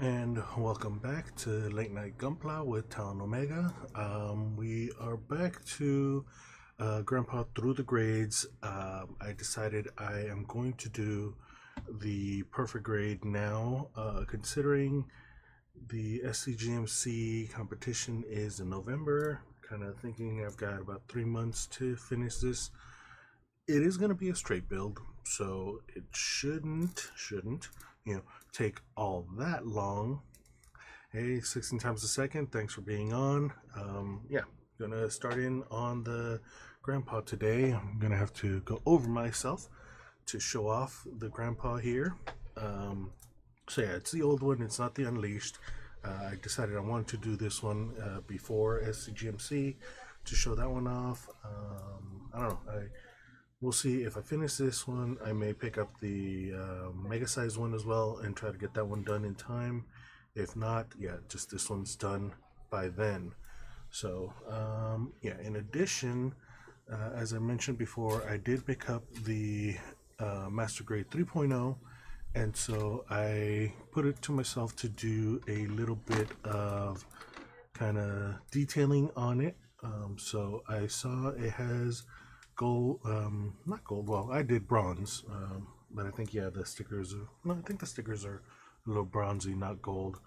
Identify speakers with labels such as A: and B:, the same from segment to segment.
A: And welcome back to Late Night Gunpla with Talon Omega. We are back to Grandpa Through the Grades. I decided I am going to do the perfect grade now, considering the SCGMC competition is in November. Kind of thinking I've got about 3 months to finish this. It is going to be a straight build, so it shouldn't, take all that long. Hey, 16 times a second, thanks for being on. Gonna start in on the grandpa today. I'm gonna have to go over myself to show off the grandpa here. So yeah, it's the old one, it's not the Unleashed. I decided I wanted to do this one before SCGMC to show that one off. I don't know, we'll see if I finish this one. I may pick up the mega size one as well and try to get that one done in time. If not, yeah, just this one's done by then. So in addition, as I mentioned before, I did pick up the Master Grade 3.0, and so I put it to myself to do a little bit of kind of detailing on it. So I saw it has gold, not gold, well, I did bronze, but I think, yeah, the stickers are, no, I think the stickers are a little bronzy, not gold.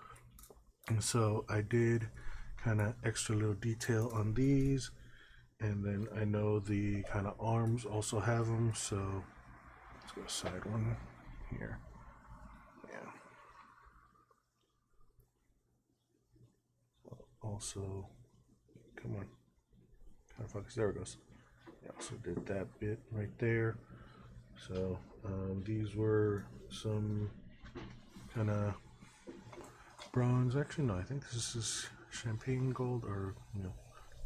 A: And so I did kind of extra little detail on these, and then I know the kind of arms also have them, so let's go side one here. Yeah. Also, come on, kind of focus, there it goes. I also did that bit right there. So these were some kind of bronze. Actually, no, I think this is champagne gold, or I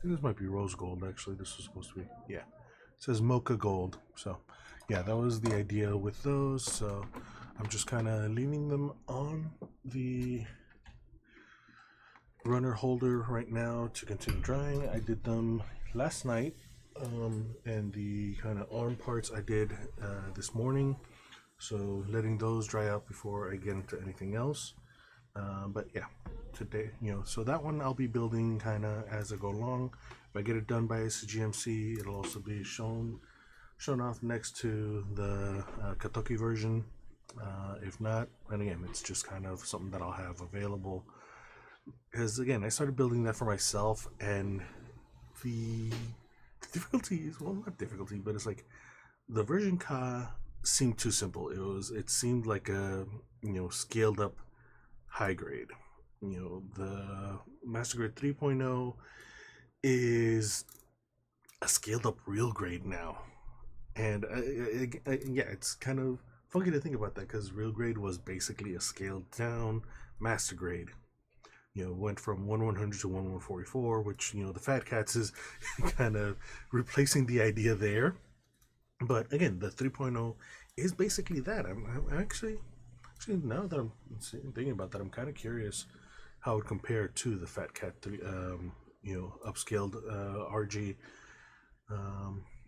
A: think this might be rose gold. Actually, this was supposed to be, yeah. It says mocha gold. So yeah, that was the idea with those. So I'm just kind of leaving them on the runner holder right now to continue drying. I did them last night. And the kind of arm parts I did this morning, so letting those dry out before I get into anything else. But yeah, today, so that one I'll be building kind of as I go along. If I get it done by SCGMC, it'll also be shown off next to the Katoki version. If not, and again, it's just kind of something that I'll have available, because again, I started building that for myself, and the difficulty is, well, not difficulty, but it's like the version Ka seemed too simple. It seemed like a scaled up high grade. The Master Grade 3.0 is a scaled up real grade now, and yeah, it's kind of funky to think about that, because real grade was basically a scaled down Master Grade. Went from 1/100 to 1/144, which, the Fat Cats is kind of replacing the idea there. But again, the 3.0 is basically that. I'm actually, now that I'm thinking about that, I'm kind of curious how it would compare to the Fat Cat 3, upscaled RG.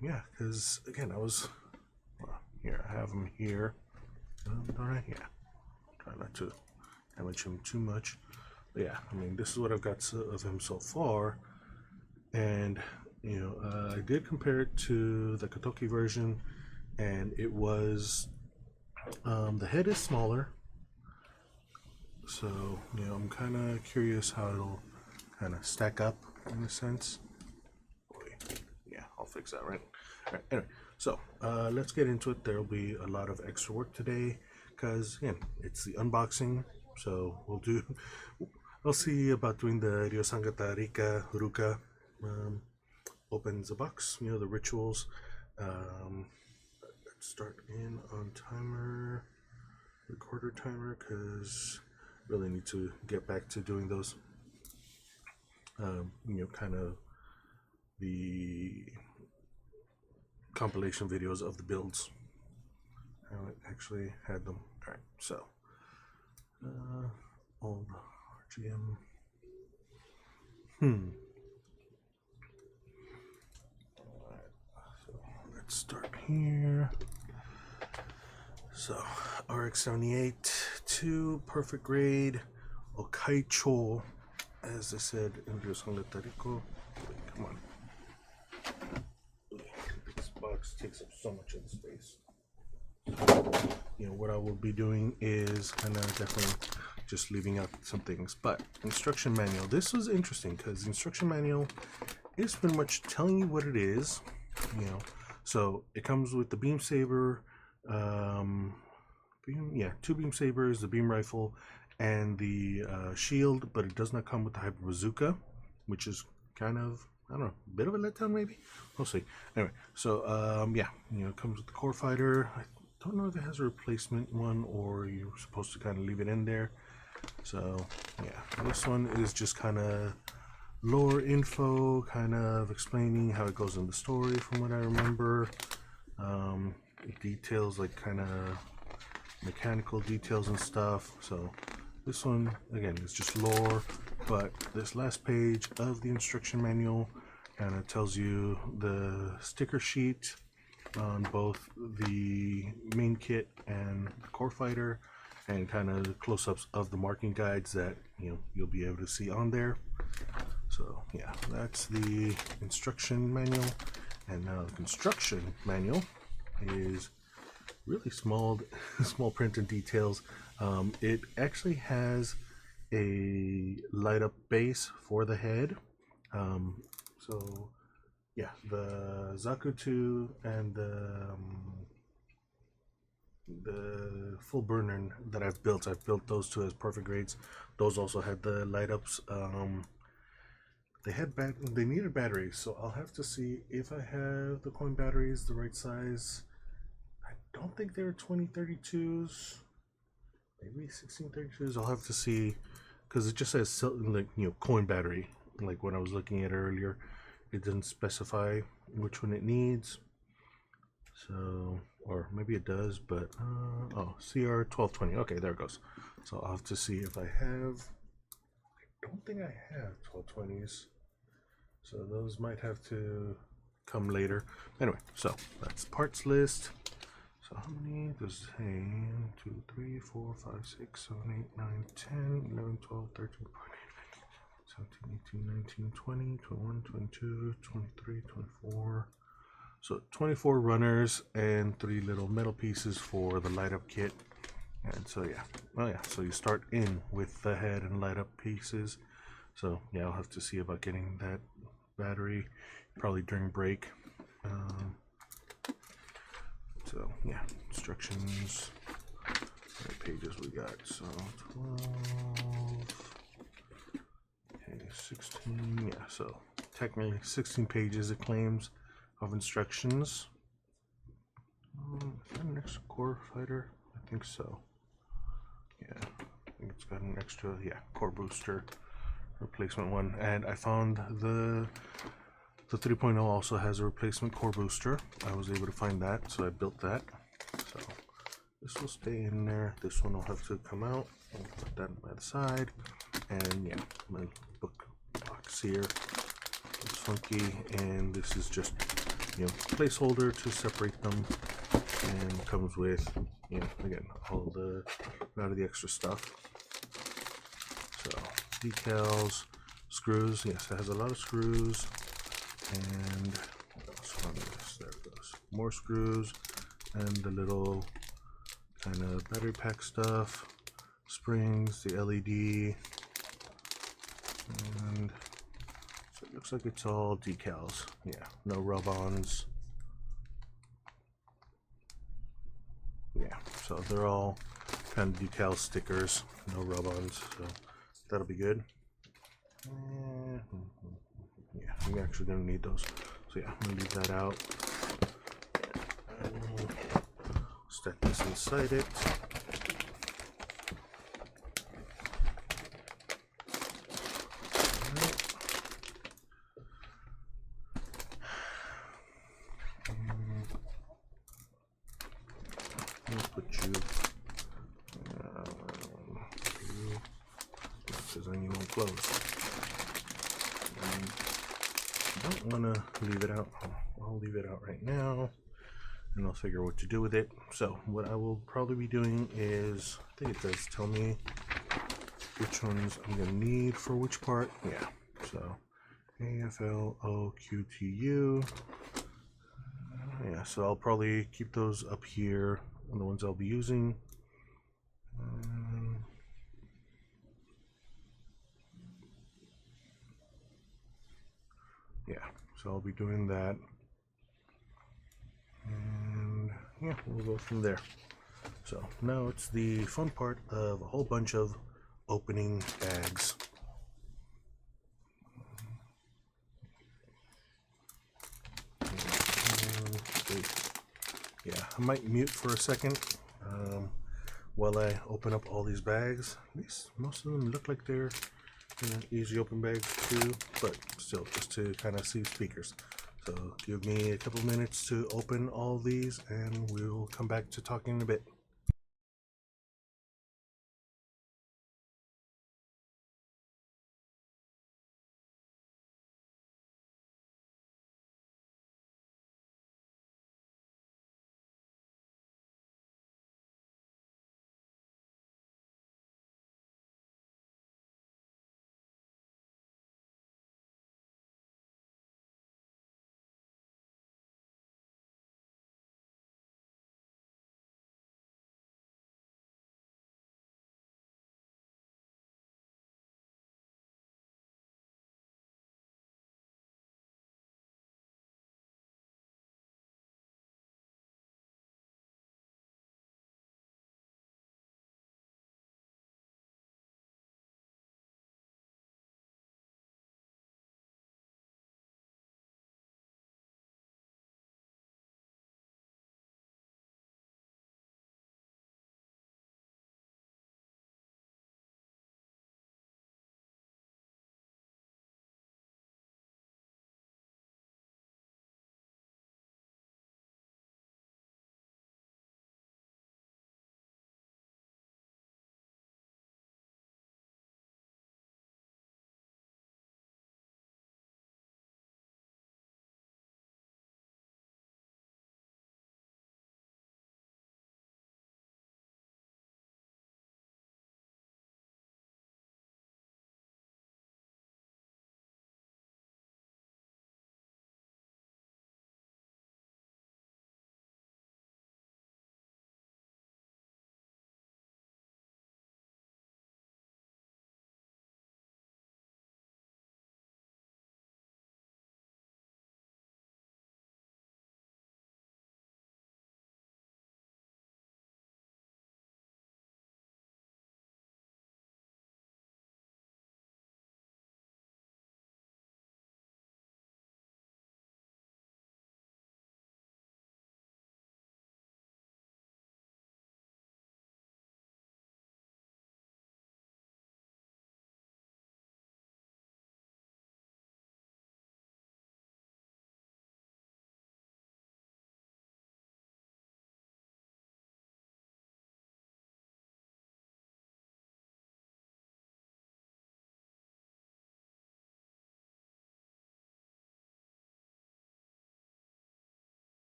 A: Yeah, because again, here, I have him here. Yeah, try not to damage him too much. Yeah, I mean, this is what I've got of him so far, and I did compare it to the Katoki version, and it was the head is smaller, so I'm kind of curious how it'll kind of stack up in a sense. Yeah, I'll fix that, right? All right, anyway, so let's get into it. There'll be a lot of extra work today, because again, it's the unboxing, so I'll see about doing the Ryosangata Rika Ruka. Opens the box, the rituals. Let's start in on timer, recorder timer, because really need to get back to doing those. Kind of the compilation videos of the builds. I actually had them. All right, so old RGM. Alright, so let's start here. So RX-78-2 Perfect Grade Okaicho, as I said in Ryosanga Tariko. Come on. This box takes up so much of the space. You know, what I will be doing is kind of definitely just leaving out some things. But instruction manual. This was interesting because the instruction manual is pretty much telling you what it is. You know, so it comes with the beam saber, two beam sabers, the beam rifle, and the shield, but it does not come with the hyper bazooka, which is kind of, I don't know, a bit of a letdown maybe. We'll see. Anyway, so yeah, you know, it comes with the core fighter. I don't know if it has a replacement one or you're supposed to kind of leave it in there. So yeah, this one is just kind of lore info, kind of explaining how it goes in the story from what I remember. Details like kind of mechanical details and stuff. So this one again is just lore, but this last page of the instruction manual kind of tells you the sticker sheet on both the main kit and the core fighter, and kind of close-ups of the marking guides that you'll be able to see on there. So yeah, that's the instruction manual. And now the construction manual is really small print and details. It actually has a light up base for the head. So yeah, the Zakutu and the full burner that I've built those two as perfect grades. Those also had the light ups. They needed batteries, so I'll have to see if I have the coin batteries the right size. I don't think they're 2032s, maybe 1632s. I'll have to see, because it just says like coin battery. Like when I was looking at it earlier, it didn't specify which one it needs. So, or maybe it does, but oh, CR 1220. Okay, there it goes. So I'll have to see if I have. I don't think I have 1220s. So those might have to come later. Anyway, so that's parts list. So how many? There's 1, 2, 3, 4, 5, 6, 7, 8, 9, 10, 11, 12, 13, 14, 17, 18, 19, 20, 21, 22, 23, 24. So 24 runners and 3 little metal pieces for the light up kit. And so yeah, oh yeah, so you start in with the head and light up pieces. So yeah, I'll have to see about getting that battery probably during break. So yeah, instructions. How many pages we got? So 12. Okay, 16. Yeah, so technically 16 pages it claims of instructions. Is that an extra core fighter? I think so. Yeah, I think it's got an extra, core booster replacement one. And I found the 3.0 also has a replacement core booster. I was able to find that, so I built that. So this will stay in there. This one will have to come out. I'll put that by the side. And yeah, my book box here is funky, and this is just placeholder to separate them, and comes with again all the out of the extra stuff. So decals, screws. Yes, it has a lot of screws. And what else on this? There it goes. More screws and the little kind of battery pack stuff, springs, the LED, and so it looks like it's all decals. Yeah, no rub-ons. Yeah, so they're all kind of decal stickers, no rub-ons. So that'll be good. Yeah, I'm actually gonna need those. So yeah, I'm gonna leave that out. And stack this inside it. I'll put you because then you won't close. I don't want to leave it out. I'll leave it out right now, and I'll figure what to do with it. So what I will probably be doing is, I think it does tell me, which ones I'm gonna need for which part. Yeah, so AFLOQTU. Yeah, so I'll probably keep those up here on the ones I'll be using. Yeah, so I'll be doing that. And yeah, we'll go from there. So now it's the fun part of a whole bunch of opening bags. Yeah, I might mute for a second while I open up all these bags. Most of them look like they're easy open bags too, but still, just to kind of see speakers. So give me a couple minutes to open all these, and we'll come back to talking in a bit.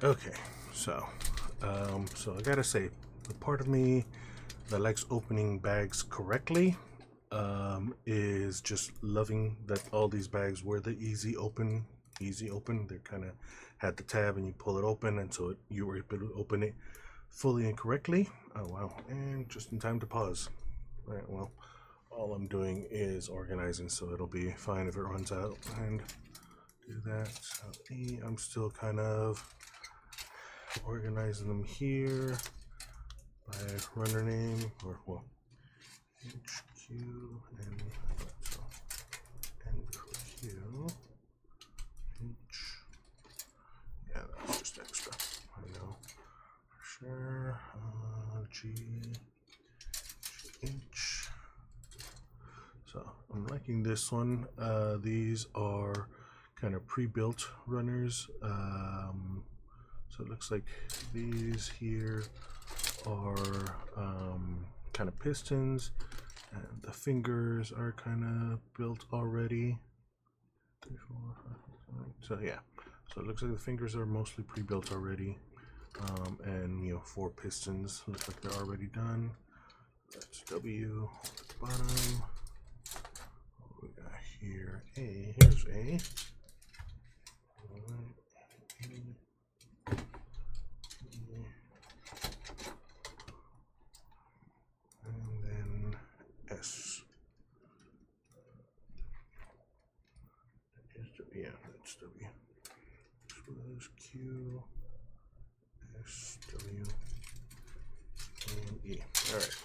A: Okay, so I gotta say, the part of me that likes opening bags correctly is just loving that all these bags were the easy open. They kind of had the tab and you pull it open, and so you were able to open it fully and correctly. Oh wow, and just in time to pause. All right, well, all I'm doing is organizing, so it'll be fine if it runs out. And do that. So I'm still kind of organizing them here by runner name, or well, HQ and so NQ H. Yeah, that's just extra. I know for sure. G H. So I'm liking this one. These are kind of pre-built runners. So it looks like these here are kind of pistons, and the fingers are kind of built already. 3, 4, 5, 6, 7, 8. So yeah, so it looks like the fingers are mostly pre-built already, and 4 pistons look like they're already done. That's W at the bottom. What we got here? A. Here's A. And then S. Yeah, that's W. This was Q, S, W, and E. All right.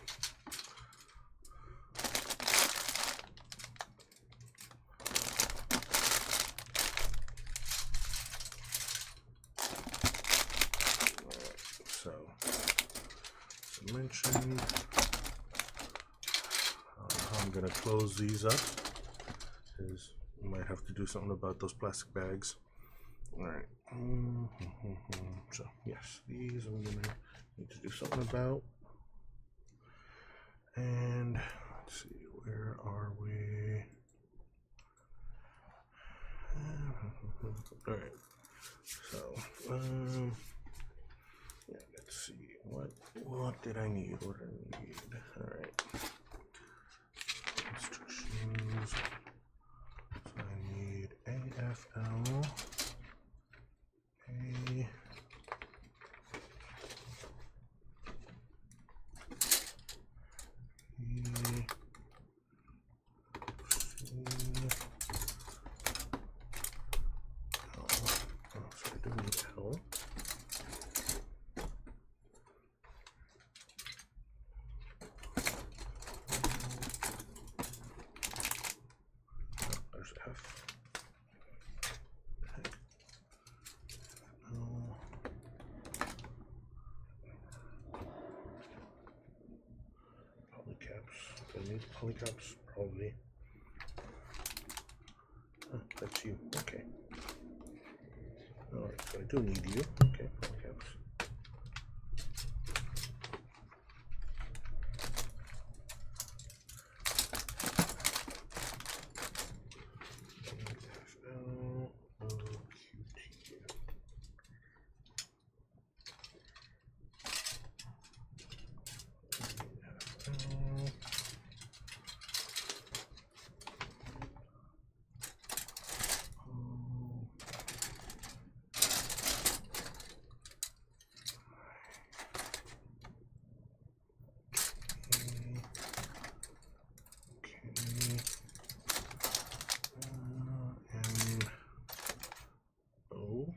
A: So, as I mentioned, I'm going to close these up, because we might have to do something about those plastic bags. Alright, so yes, these I'm going to need to do something about. And let's see, where are we? Alright, so, yeah, let's see, what did I need? What did I need? Alright, instructions. So I need AFL, A, E, C, L. Oh, so I do need L. There's F. L. Polycaps. Do I need polycaps? Probably. Oh, that's you. Okay. Alright, so I do need you. Okay, polycaps. FL, OQT. And O.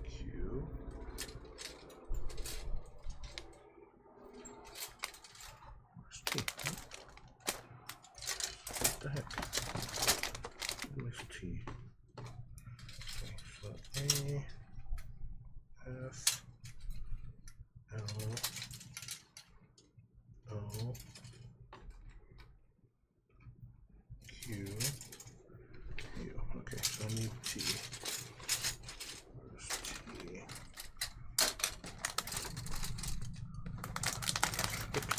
A: Q. Where's T? What the heck? Where's T? Okay, so A, F, L, O,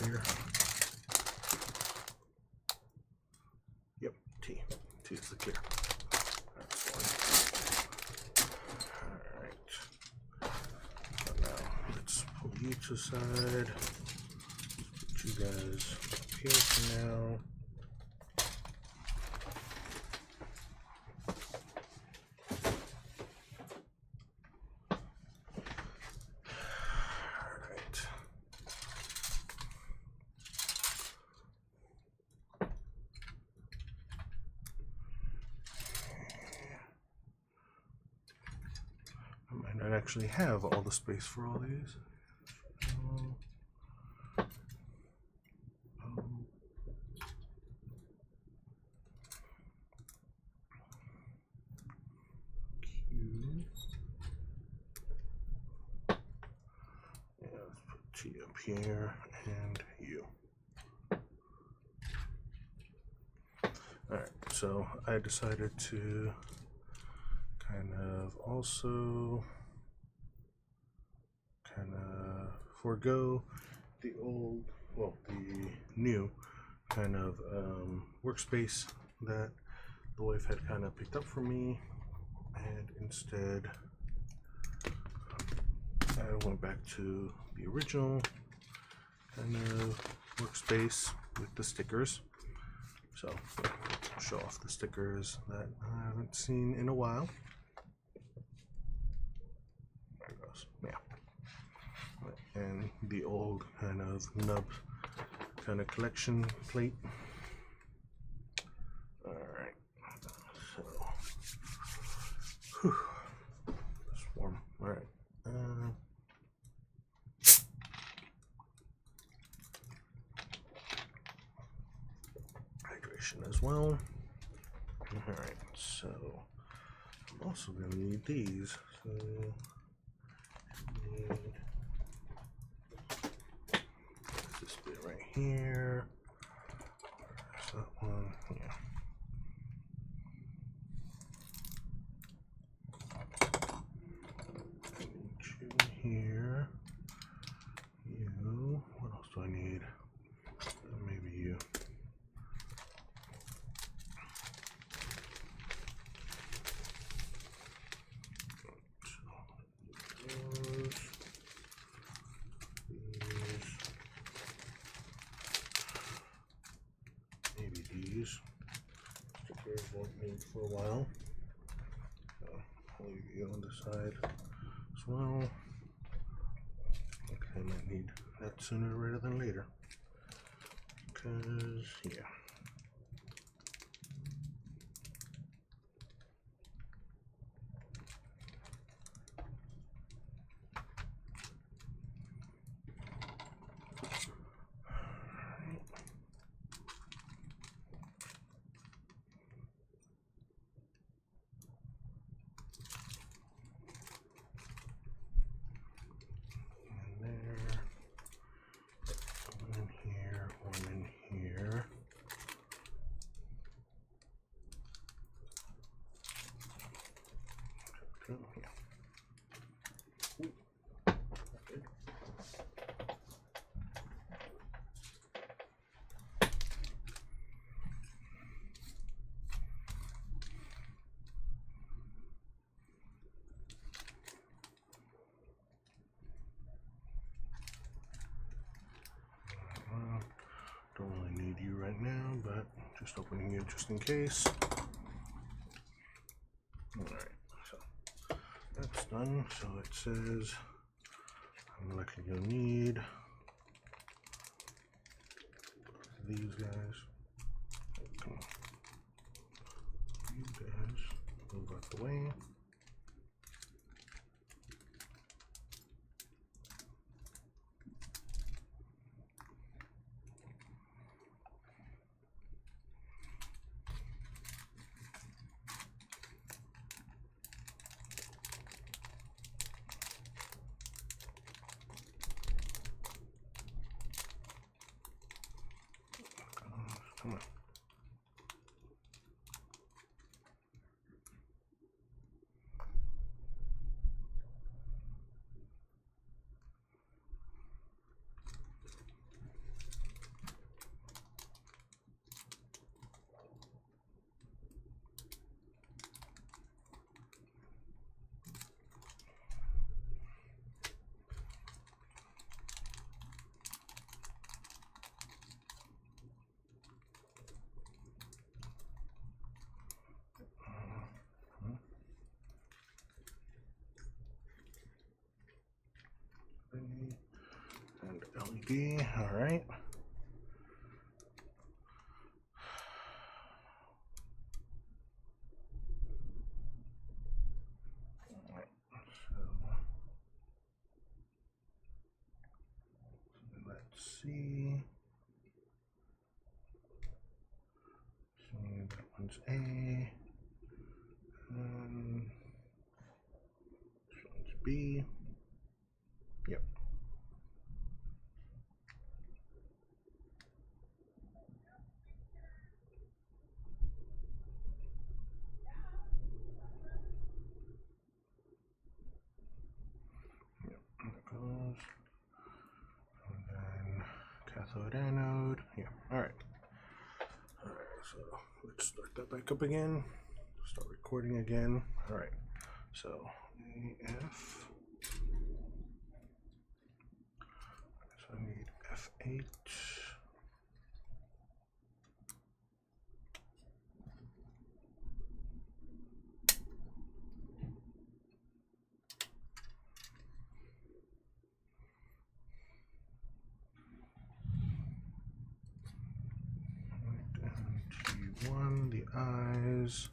A: clear. Yep, T. T is the clear. That's one. Alright. So now let's pull you to the side. Let's put you guys up here for now. I might not actually have all the space for all these. Yeah, let's put T up here and U. Alright, so I decided to kind of also forego the old, well, the new kind of workspace that the wife had kind of picked up for me, and instead I went back to the original kind of workspace with the stickers. So show off the stickers that I haven't seen in a while. There it goes. Yeah. And the old kind of nub kind of collection plate. Alright. So whew, it's warm. Alright. Hydration as well. Alright, so I'm also gonna need these. So need this bit right here. Where's that one? Yeah. I need you here. You. What else do I need? Maybe you. Stickers won't need for a while. So I'll leave you on the side as well. Okay, I might need that sooner rather than later. Because, yeah. Don't really need you right now, but just opening you just in case. Alright, so that's done. So it says I'm likely going to need these guys. Come on. You guys move out the way. Come on. B. All right. Let's see. So that one's A. This one's B. Yep. Yep. There it goes. And then cathode anode. Yeah. All right. So let's start that back up again. Start recording again. All right. So AF. So I need F8. And T1, the eyes.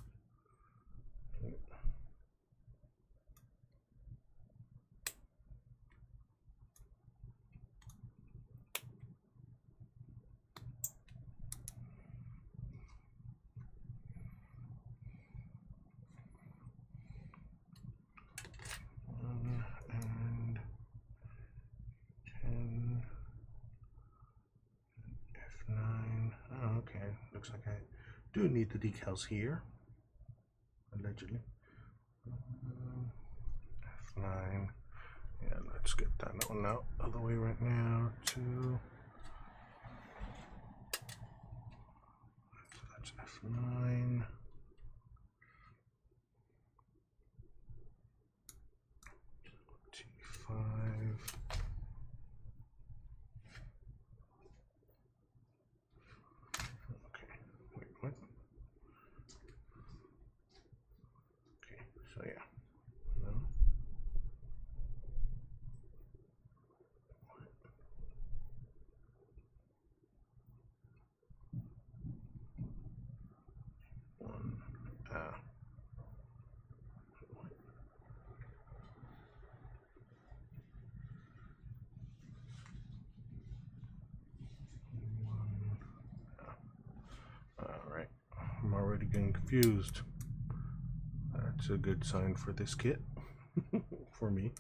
A: And 10, F9. Oh, okay. Looks like I do need the decals here, allegedly. F9. Yeah, let's get that one out of the way right now. 2. So that's F9. T5. Okay, wait, what? Okay, so yeah. No. One. All right, I'm already getting confused. That's a good sign for this kit, for me.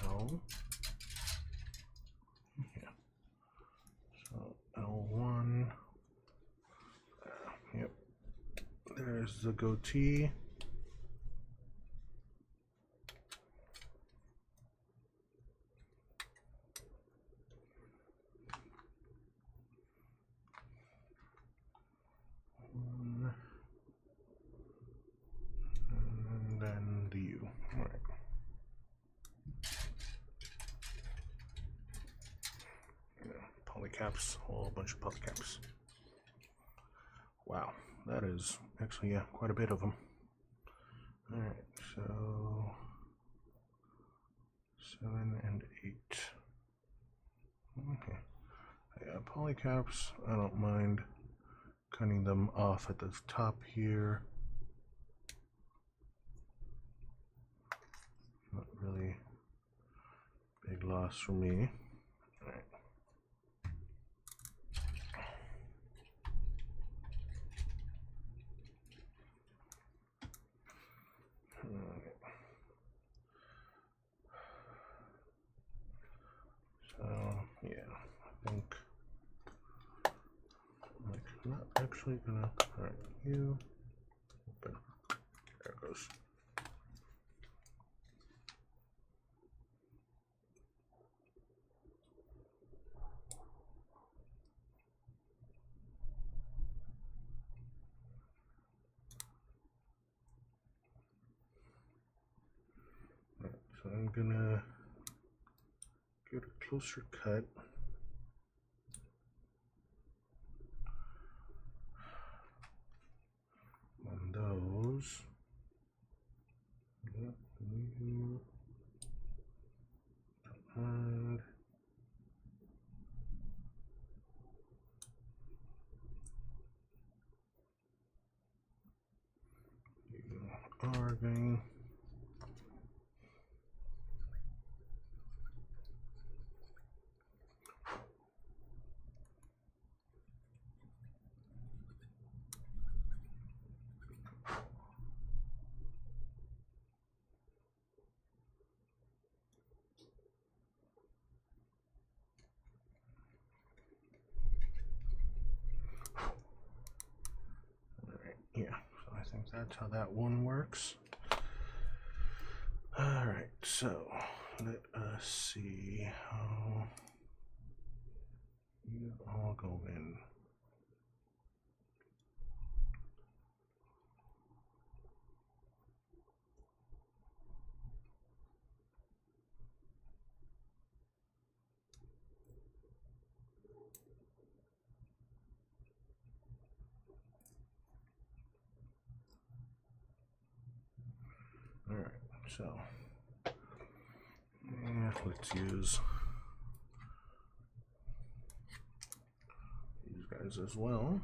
A: L. Yeah. So L1. Yep. There's the goatee. And then the U. All right. Yeah, polycaps, a whole bunch of polycaps. Wow, that is actually, yeah, quite a bit of them. All right, so 7 and 8. Okay. Yeah, polycaps, I don't mind cutting them off at the top here. Not really big loss for me. All right. So yeah, I think I'm not actually gonna. All right, you open. There it goes. So I'm gonna get a closer cut. On those. Yep. And arging. Yeah, so I think that's how that one works. Alright, so let us see how you all go in. Alright, so yeah, let's use these guys as well.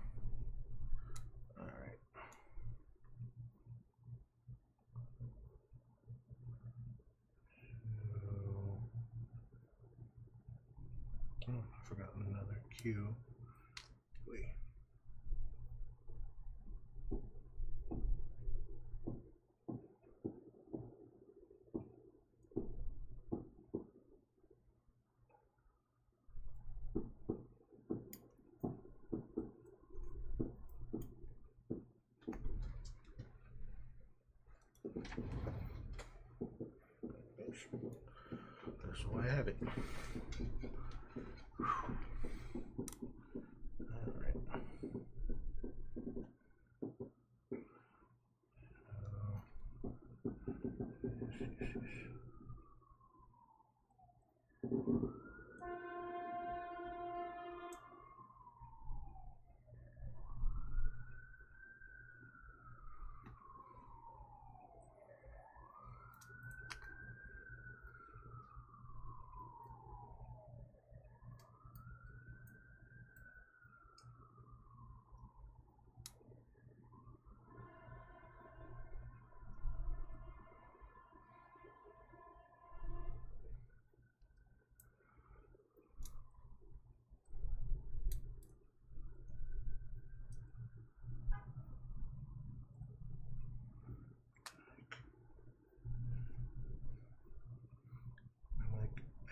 A: Alright. So, oh, I forgot another cue. Wait. That's why I have it. Alright.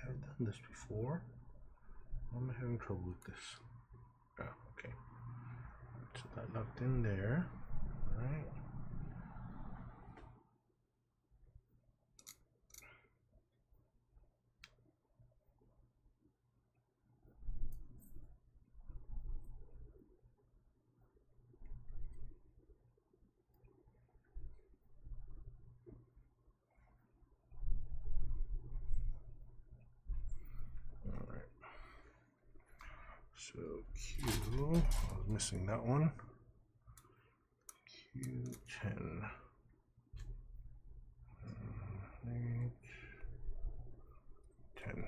A: I've done this before. Why am I having trouble with this? Oh, okay. So that locked in there. Alright. So Q, I was missing that one. Q10. 10.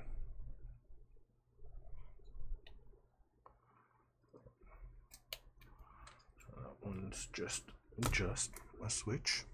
A: So that one's just a switch.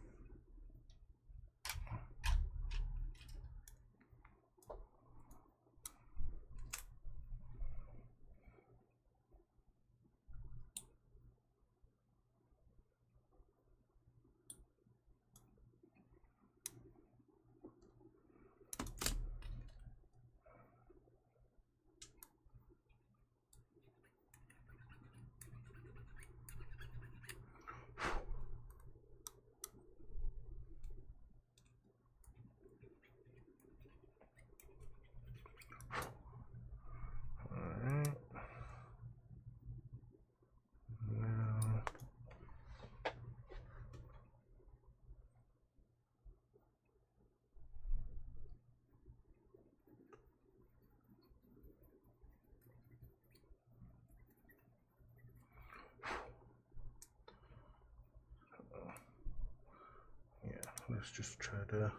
A: let's just try to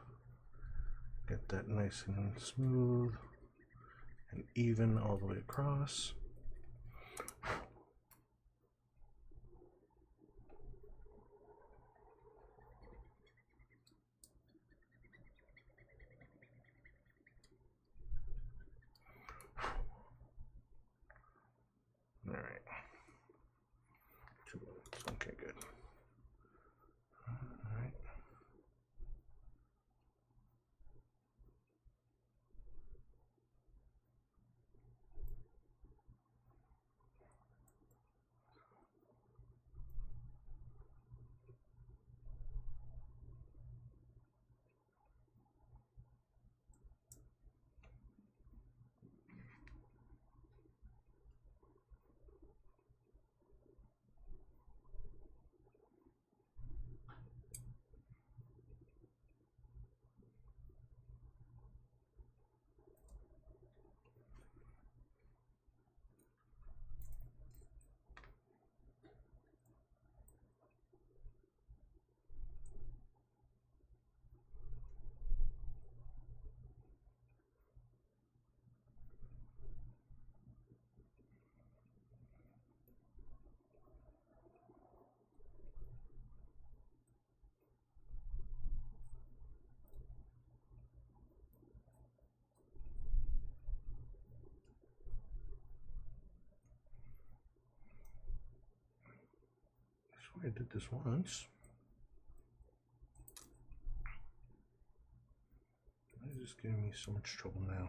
A: get that nice and smooth and even all the way across. All right. 2 minutes. Okay, good. All right. I swear I did this once. Why is this giving me so much trouble now?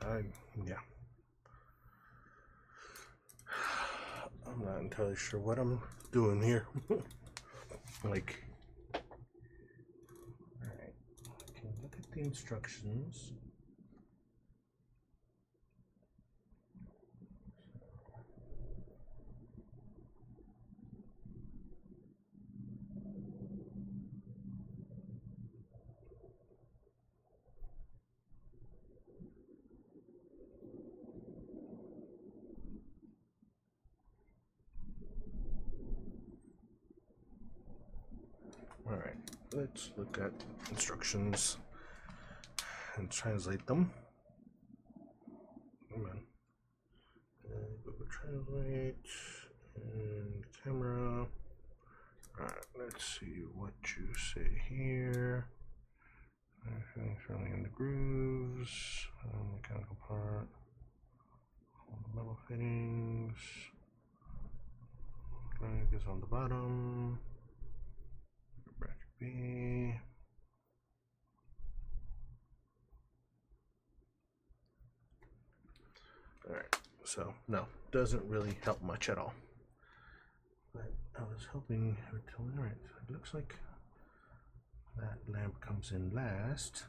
A: All right. Yeah. I'm not entirely sure what I'm doing here. Like, alright, I can look at the instructions. Alright, let's look at instructions and translate them. Come on. Google Translate and camera. Alright, let's see what you say here. Filling in the grooves, mechanical part, all the metal fittings. Leg is on the bottom. Bracket B. Alright, so no, doesn't really help much at all. But I was hoping it would tell me. Alright, so it looks like that lamp comes in last.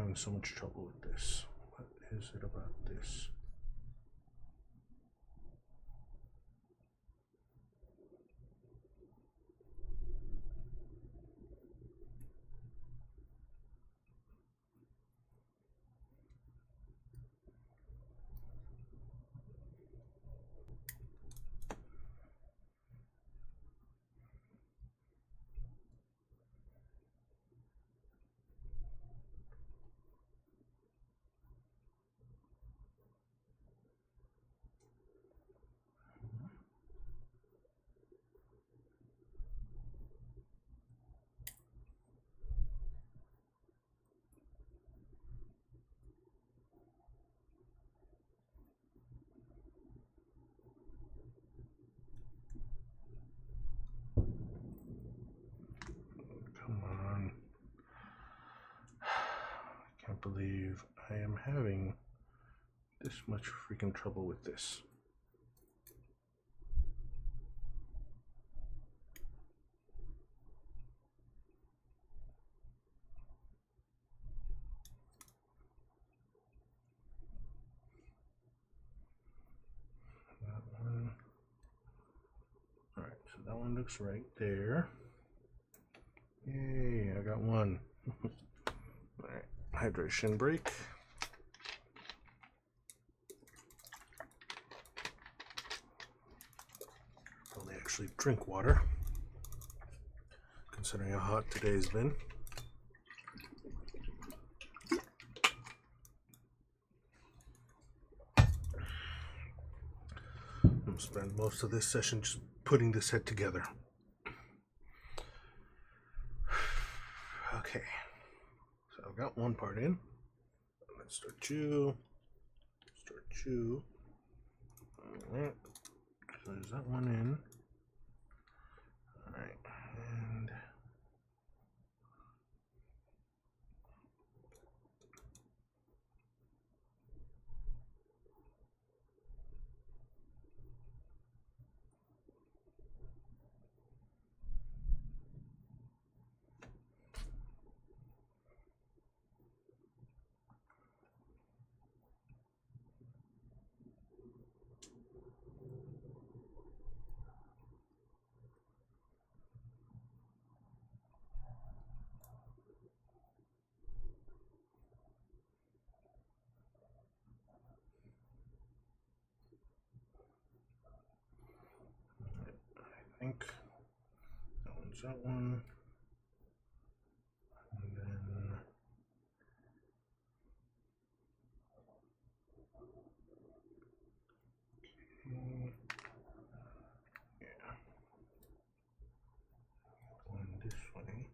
A: having so much trouble with this? What is it about this? Come on. I can't believe I am having this much freaking trouble with this. That one. Alright, so that one looks right there. Yay, I got one. Alright, hydration break. Probably actually drink water, considering how hot today's been. I'm gonna spend most of this session just putting this head together. Okay, so I've got one part in. Let's start you. Alright, so there's that one in. Alright, and I think that one's that one. And then yeah, going this way.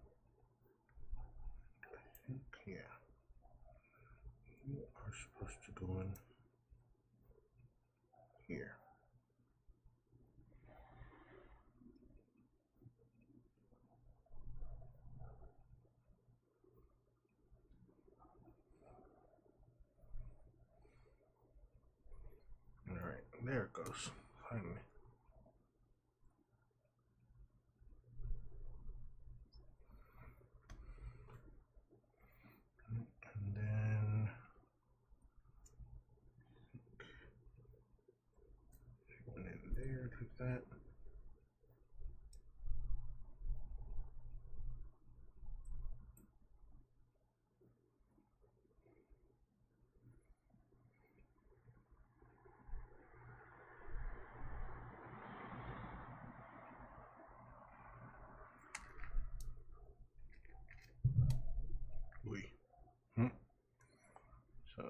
A: I think, yeah, you are supposed to go in here. Alright, there it goes, finally. And then one in there like that. So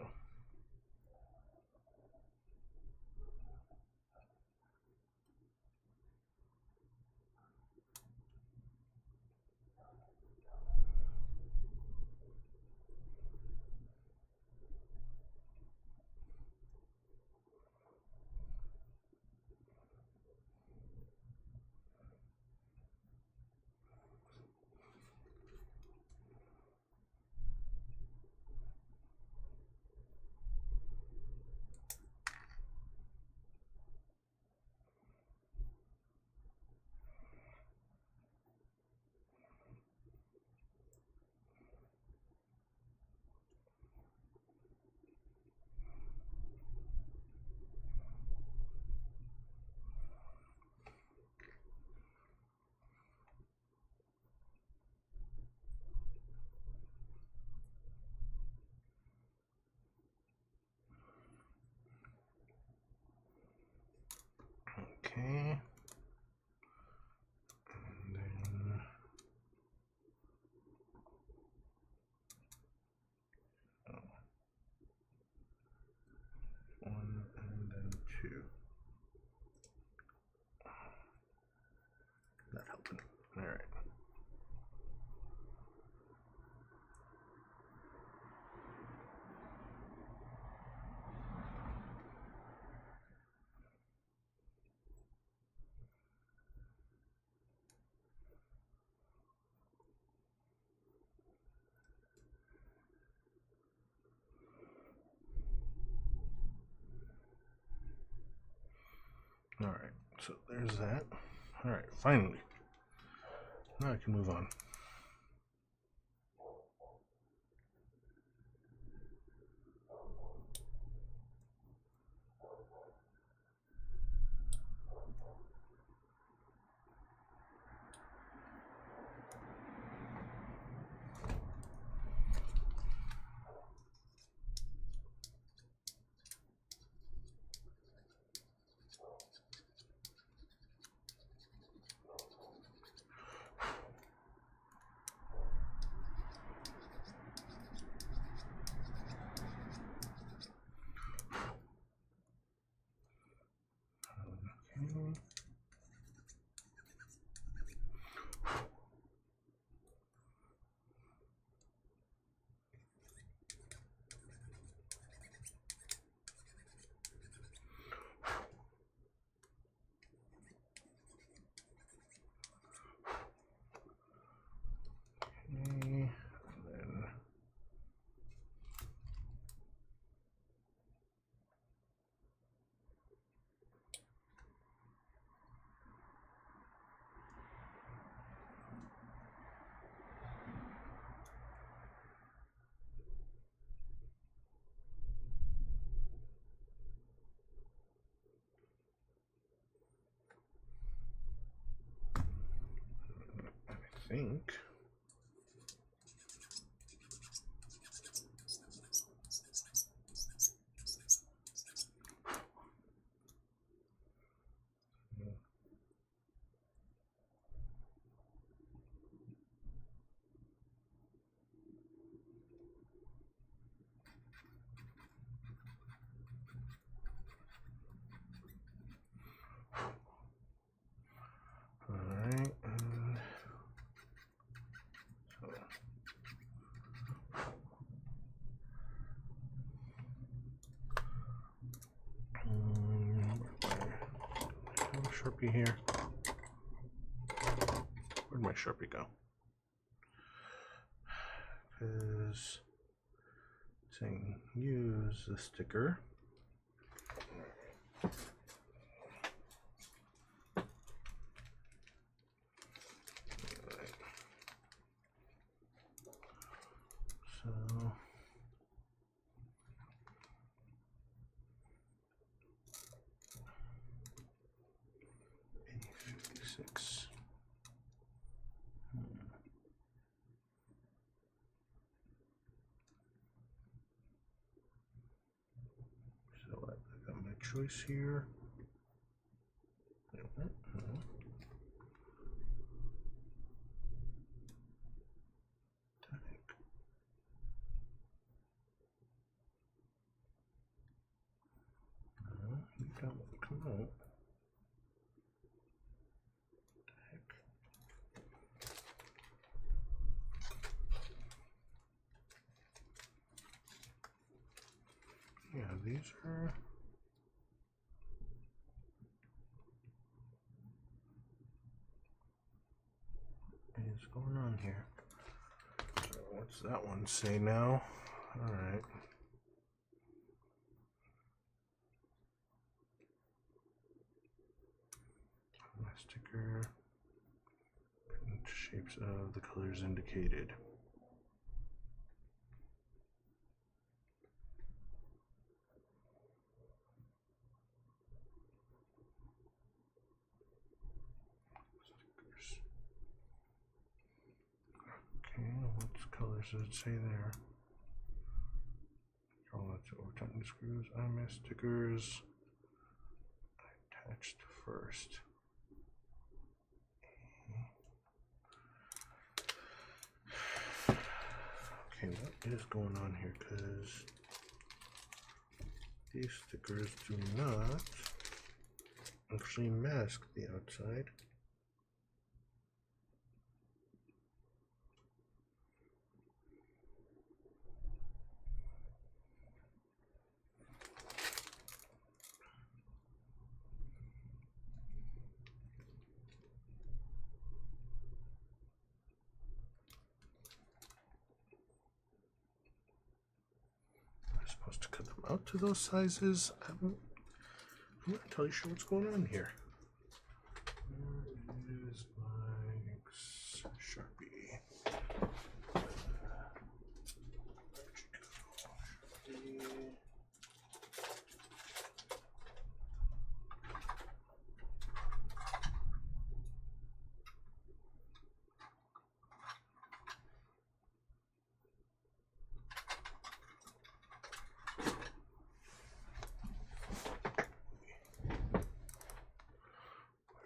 A: Alright, so there's that. Alright, finally. Now I can move on. I think. Alright, Sharpie here. Where'd my Sharpie go? Because it's saying use the sticker. So A56. So I got my choice here. Come on. Yeah, these are. What is going on here? So what's that one say now? All right. My sticker. Shapes of the colors indicated. Stickers. Okay, what colors does it say there? Oh, that's over tighten screws. I miss stickers. Attached first. Okay, what is going on here? Because these stickers do not actually mask the outside. Supposed to cut them out to those sizes. I haven't I'm not entirely sure what's going on here. Where is my Sharpie?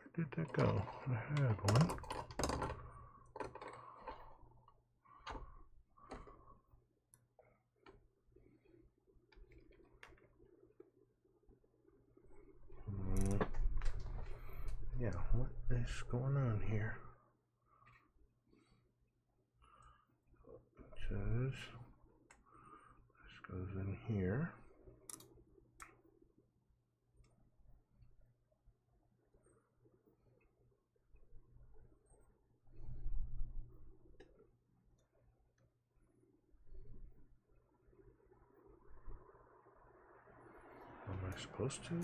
A: Where did that go? I had one. Yeah, what is going on here? It says this goes in here. Am I supposed to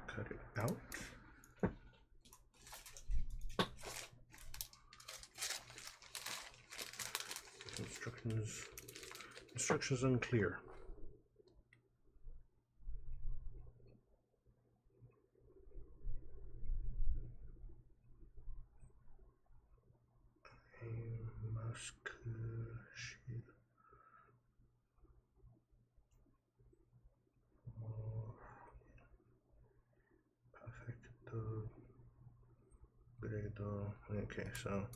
A: cut it out? Instructions unclear. Musk sheet. Perfect grade. Okay, so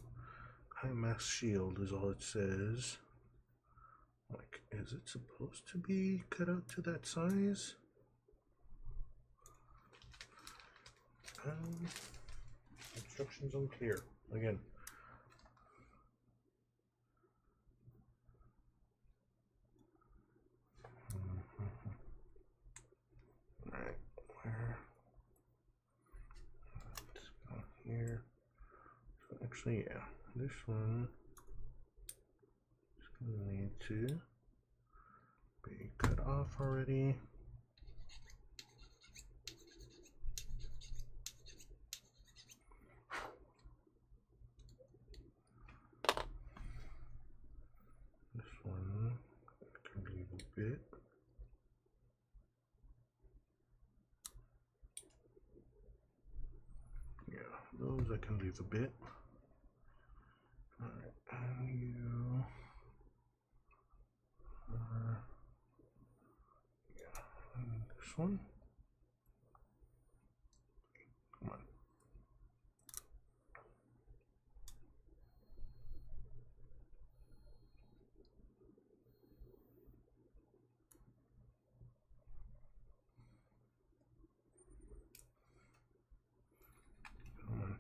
A: high mass shield is all it says. Like, is it supposed to be cut out to that size? Instructions unclear. Again. Alright, where? Let's go here. So actually, yeah, this one is going to need to be cut off already. This one can leave a bit. Yeah, those I can leave a bit. Alright, and you yeah, and this one. Come on. Come on.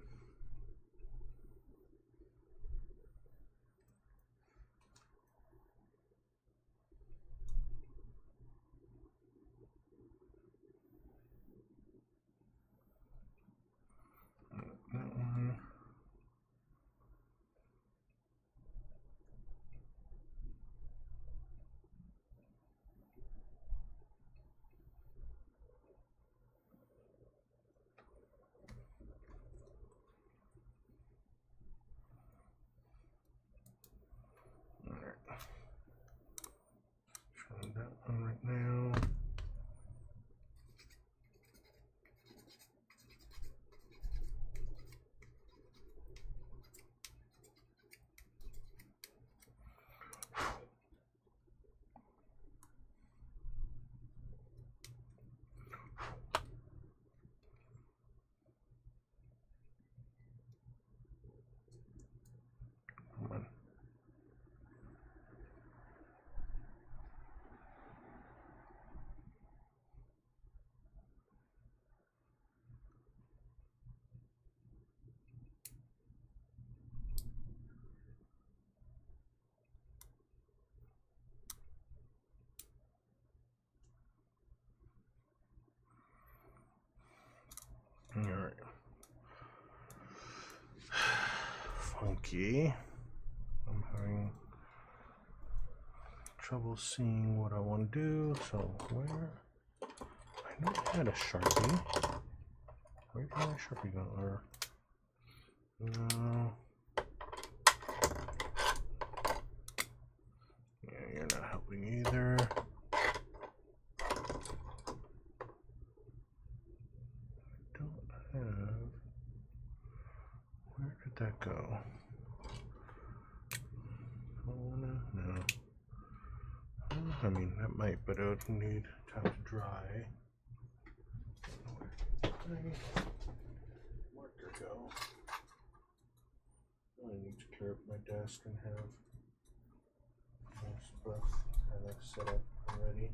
A: That one. Alright. Try that one right now. Come on. Alright. Funky. I'm having trouble seeing what I want to do, so where I know I had a Sharpie. Where did my Sharpie go? Or no. Yeah, you're not helping either. Don't have. Where did that go? No. I mean, that might, but it would need time to dry. Where'd my marker go? I need to clear up my desk and have my stuff kind of set up and ready.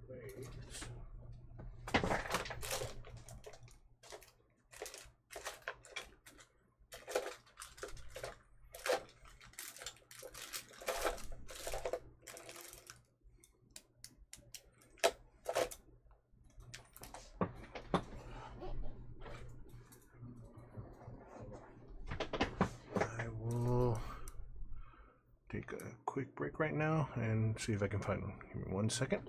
A: Wait. I will take a quick break right now and see if I can find one. Give me 1 second.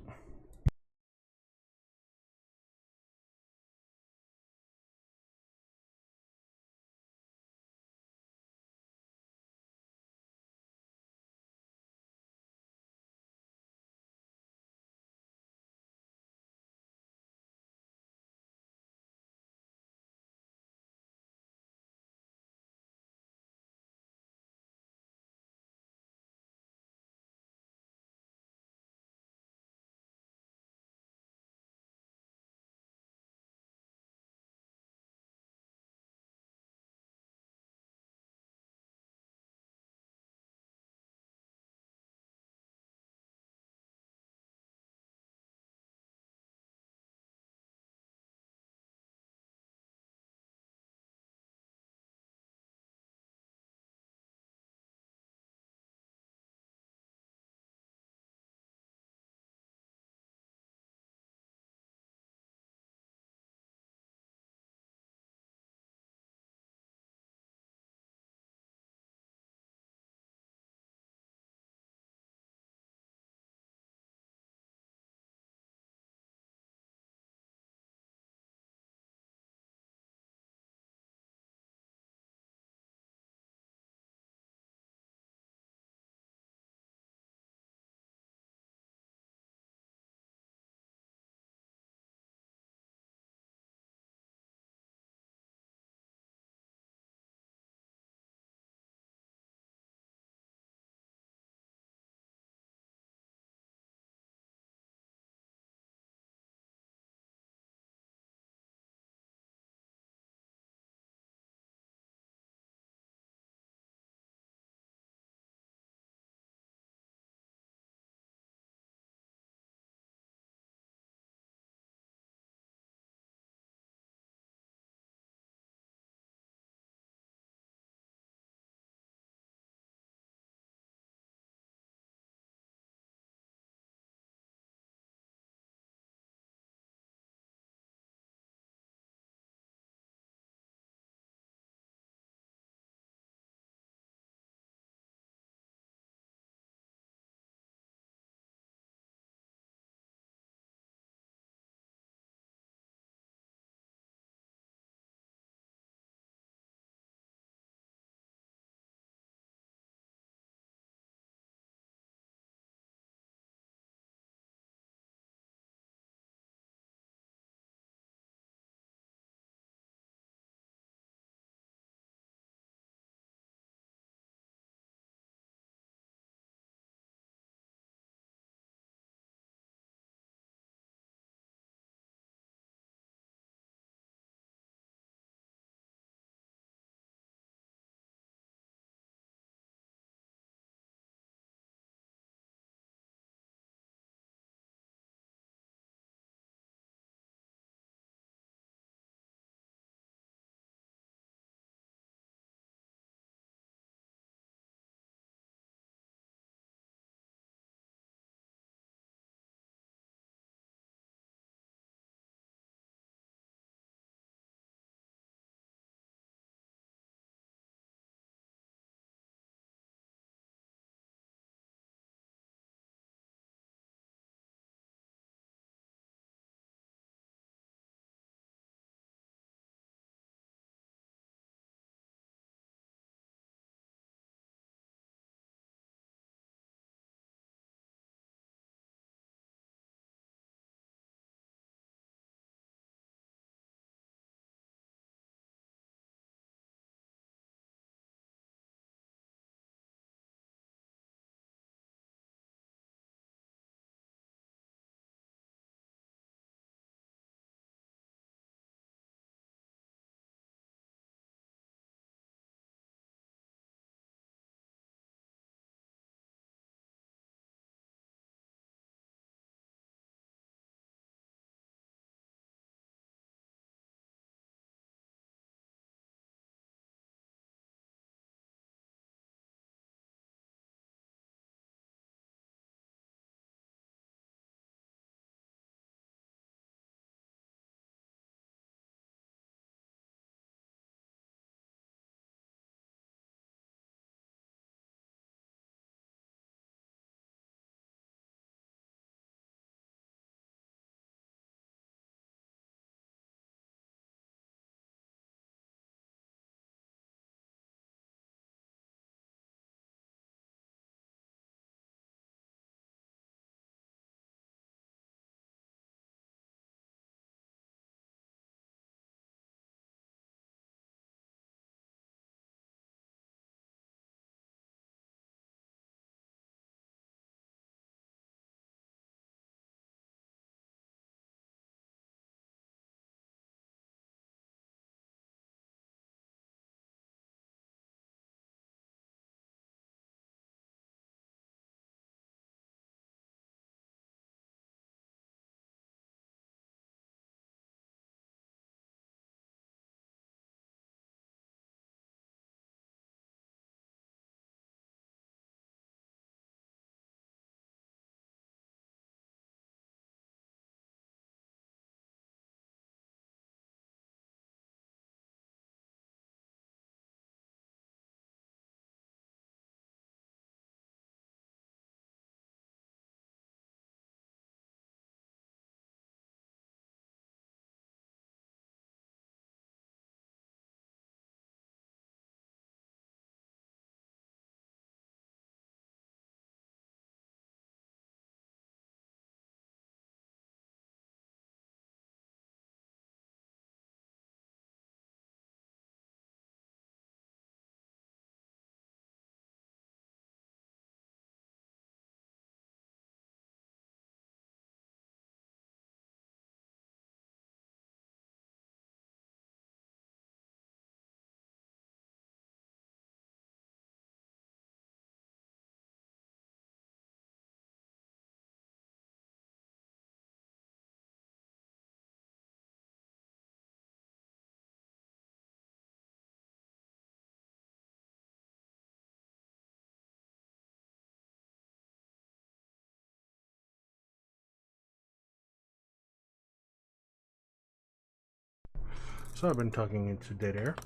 A: So I've been talking into dead air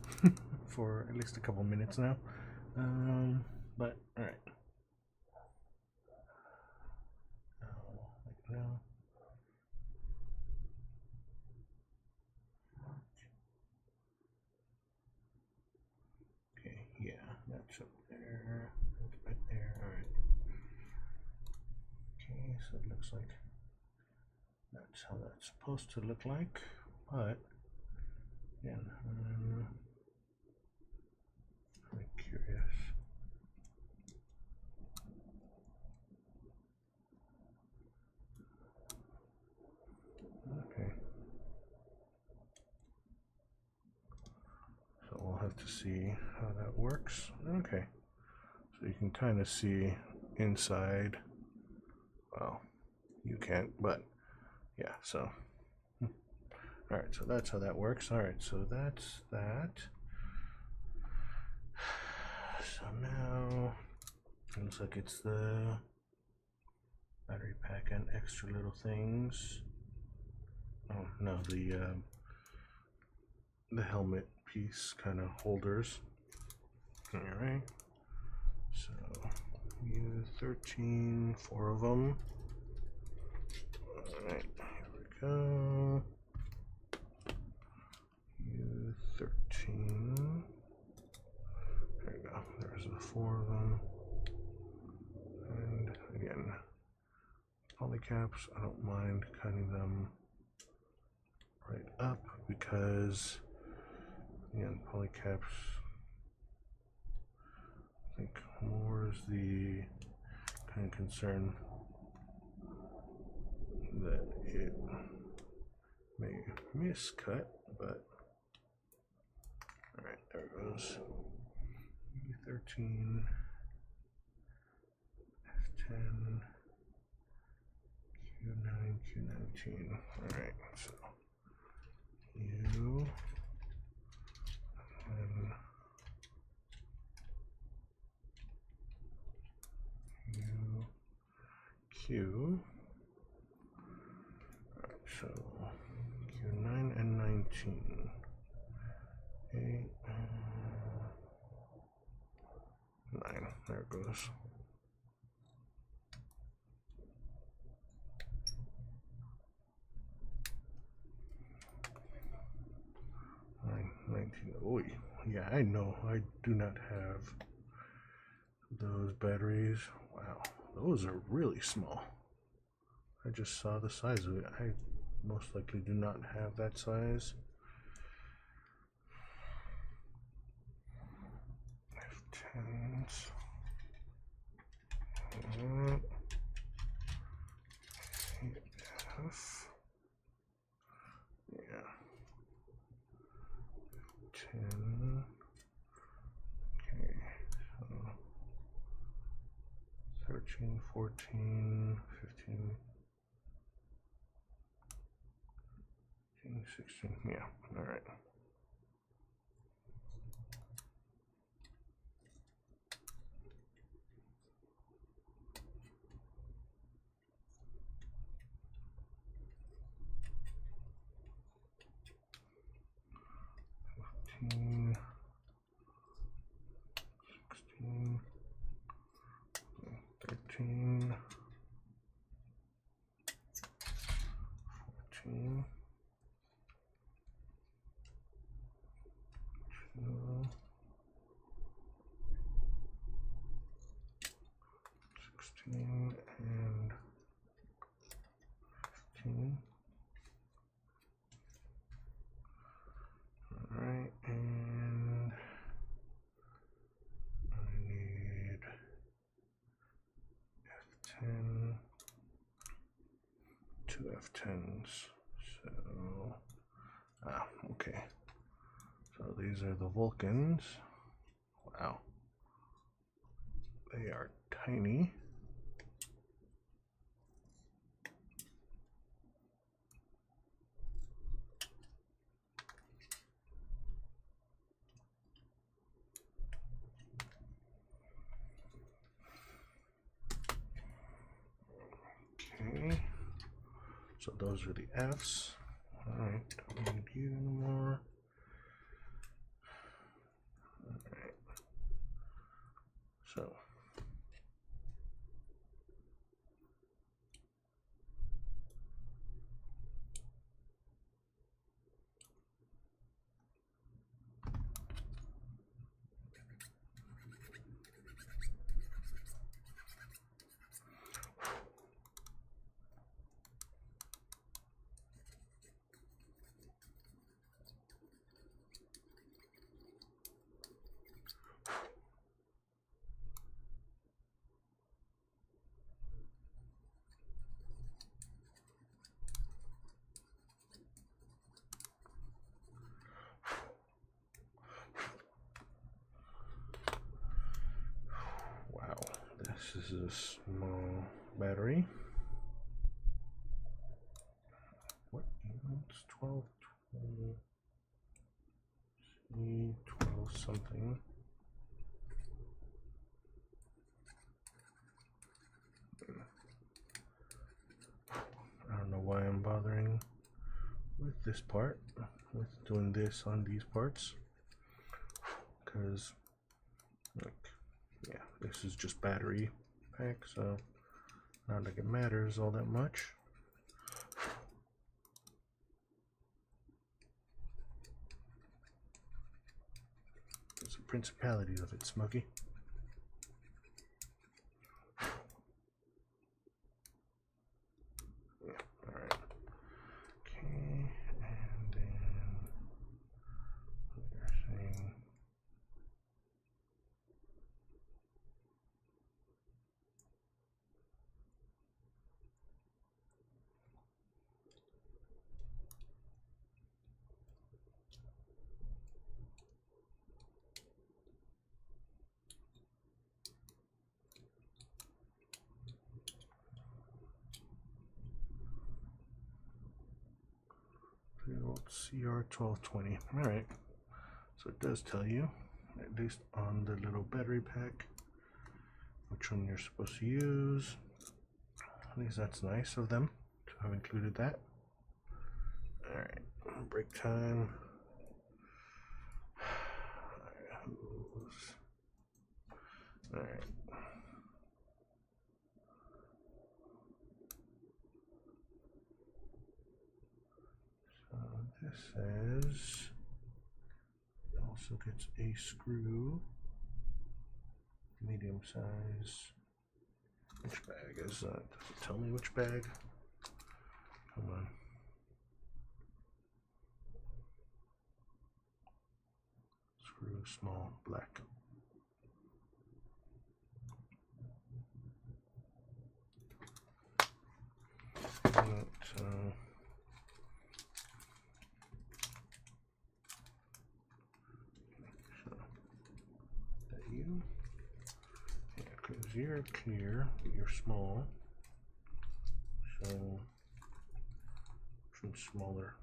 A: for at least a couple minutes now. But alright. Now. Okay, yeah, that's up there. That's right there. Alright. Okay, so it looks like that's how that's supposed to look like. But again, I'm curious. Okay. So we'll have to see how that works. Okay. So you can kind of see inside. Well, you can't, but yeah, so. Alright, so that's how that works. Alright, so that's that. So now, it looks like it's the battery pack and extra little things. Oh, no, the helmet piece kind of holders. Alright, so U13, 4 of them. Alright, here we go. U13. There we go. There's the 4 of them. And again, polycaps, I don't mind cutting them right up because, again, polycaps, I think more is the kind of concern that it may miscut, but alright, there it goes. U13, F10, Q9, Q19. Alright, so U and U, Q. Alright, so Q9 and 19. 8, 9. There it goes. 19. Oh, yeah, I know. I do not have those batteries. Wow, those are really small. I just saw the size of it. I most likely do not have that size. F10s. F. Yeah. 10. Okay. So 13, 14, 15, 16. Yeah. All right. Fifteen. 16, 13, 14, 2, 16, and 15. Alright, and I need F10, 2 F10s. So, okay. So these are the Vulcans. Wow. They are tiny. Okay. So those are the Fs. Alright, don't need you anymore. So wow, this is a small battery. What? It's 12, 12 something. I don't know why I'm bothering with this part, with doing this on these parts, because like, yeah, this is just battery pack, so not like it matters all that much. It's a principality of it, Smokey. Yeah, alright. Okay, and then we're saying CR1220. Alright, so it does tell you, at least on the little battery pack, which one you're supposed to use. At least that's nice of them to have included that. Alright, break time. Alright. So this says it also gets a screw, medium size. Which bag is that? Does it tell me which bag? Come on. Screw, small, black. Because you're clear, but you're small, so trim smaller.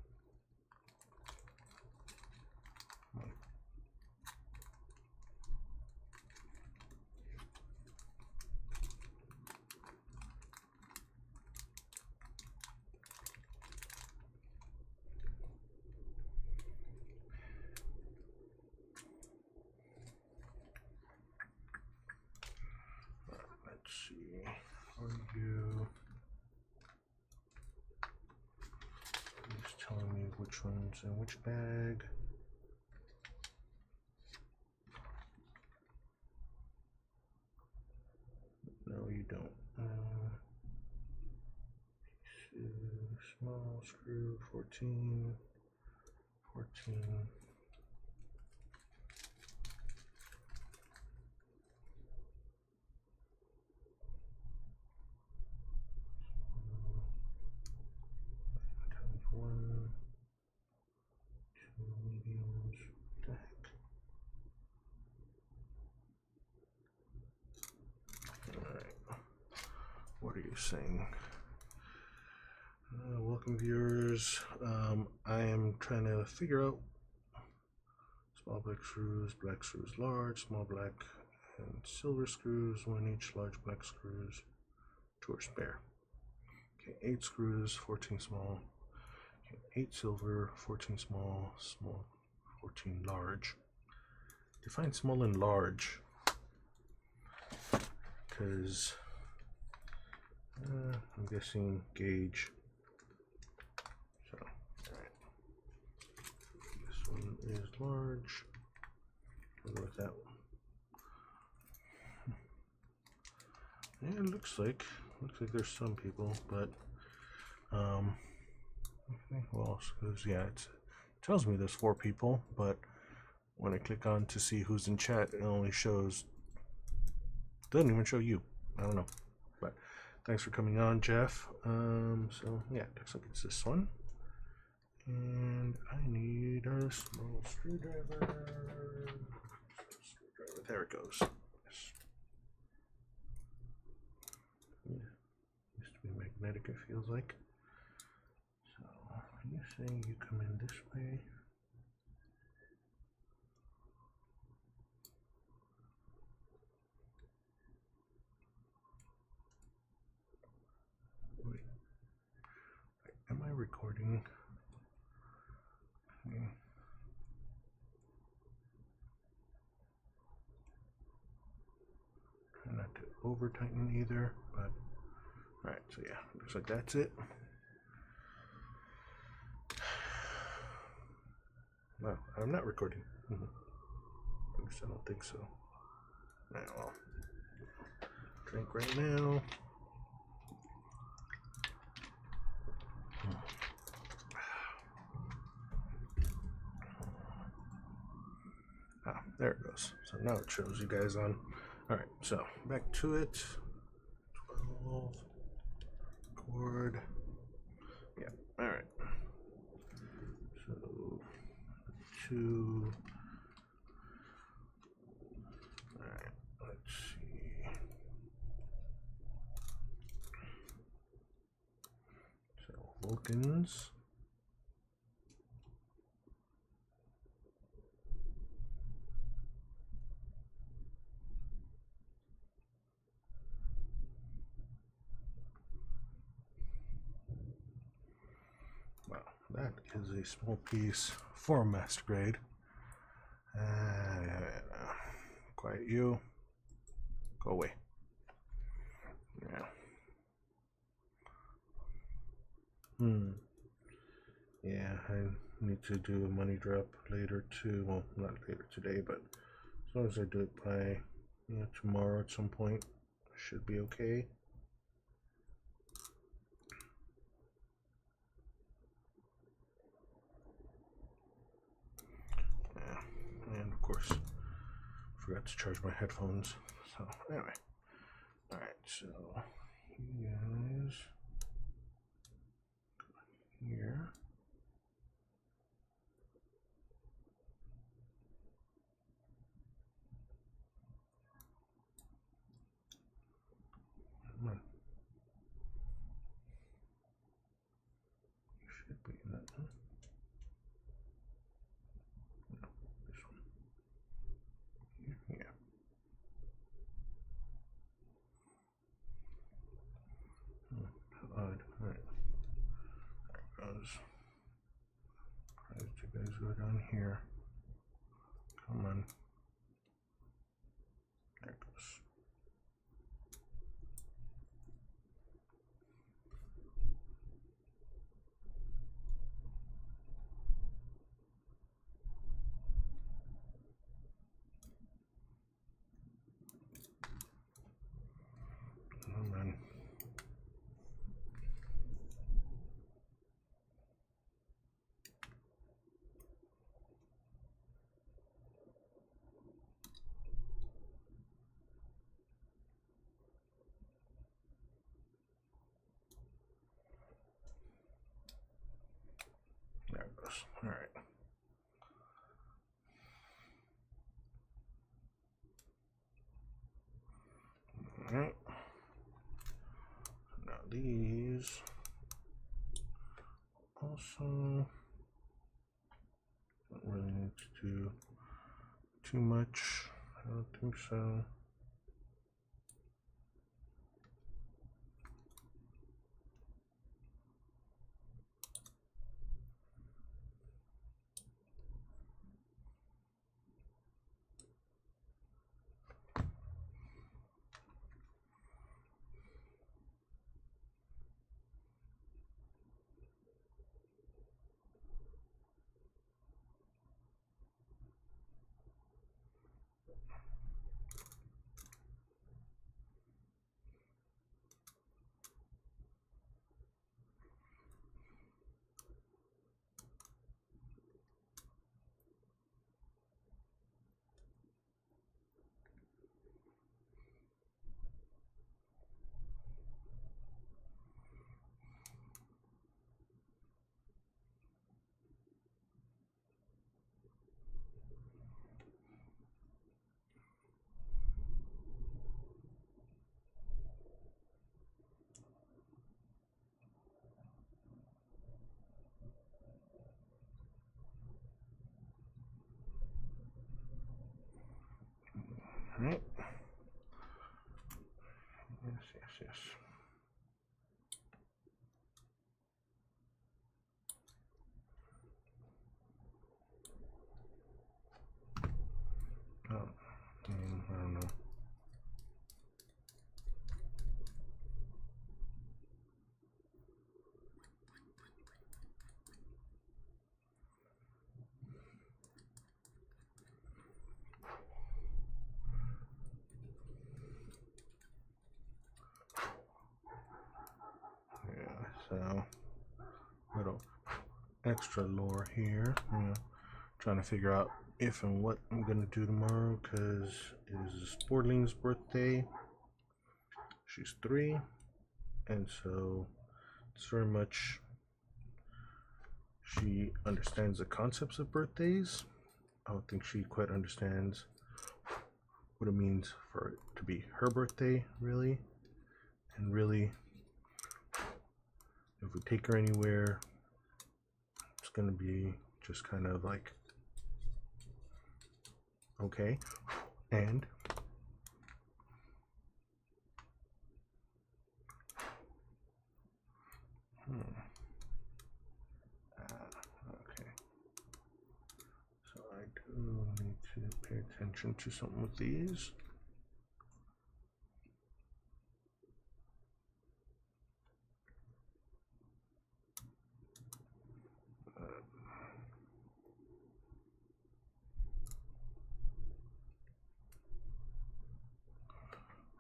A: Let's see, are you just telling me which one's in which bag? No, you don't. Small screw, 14, 14. One, two mediums. What the heck? Alright. What are you saying? Welcome viewers. I am trying to figure out small black screws, large, small black and silver screws, one each, large black screws, 2 are spare. Okay, 8 screws, 14 small. Okay, 8 silver, 14 small, 14 large. Define small and large. because I'm guessing gauge. So, alright. This one is large. We'll go with that one. Yeah, it looks like there's some people, but okay, well, yeah, it tells me there's 4 people, but when I click on to see who's in chat, it only shows, doesn't even show you. I don't know, but thanks for coming on, Jeff. So yeah, looks like it's this one, and I need a small screwdriver. There it goes. Yes. Yeah, used to be magnetic, it feels like. So you say you come in this way. Wait, am I recording? Okay. Try not to over tighten either, but alright, so yeah, looks like that's it. No, I'm not recording. At least I don't think so. Alright, well, drink right now. Ah, there it goes. So now it shows you guys on. Alright, so back to it. 12 cord. Yeah, alright. So 2. Alright, let's see. So Vulcans. Wow, that is a small piece for master grade. Quiet you. Go away. Yeah. Yeah, I need to do a money drop later too. Well, not later today, but as long as I do it by tomorrow at some point, should be okay. Yeah, and of course, forgot to charge my headphones. So anyway, all right. So you guys go here. Come on. You should be in that one. No, this one. Yeah. Odd. All right. There it goes. As you guys go down here. Come on. There it goes. Come on. There it goes. All right. All right. Now these also don't really need to do too much. I don't think so. Right? Yes, yes, yes. Oh, I don't know. Yeah, so little extra lore here. Yeah, trying to figure out if and what I'm gonna do tomorrow because it is Sportling's birthday. She's 3, and so it's very much she understands the concepts of birthdays. I don't think she quite understands what it means for it to be her birthday, really. And really, if we take her anywhere, it's gonna be just kind of like, okay, and okay. So I do need to pay attention to something with these.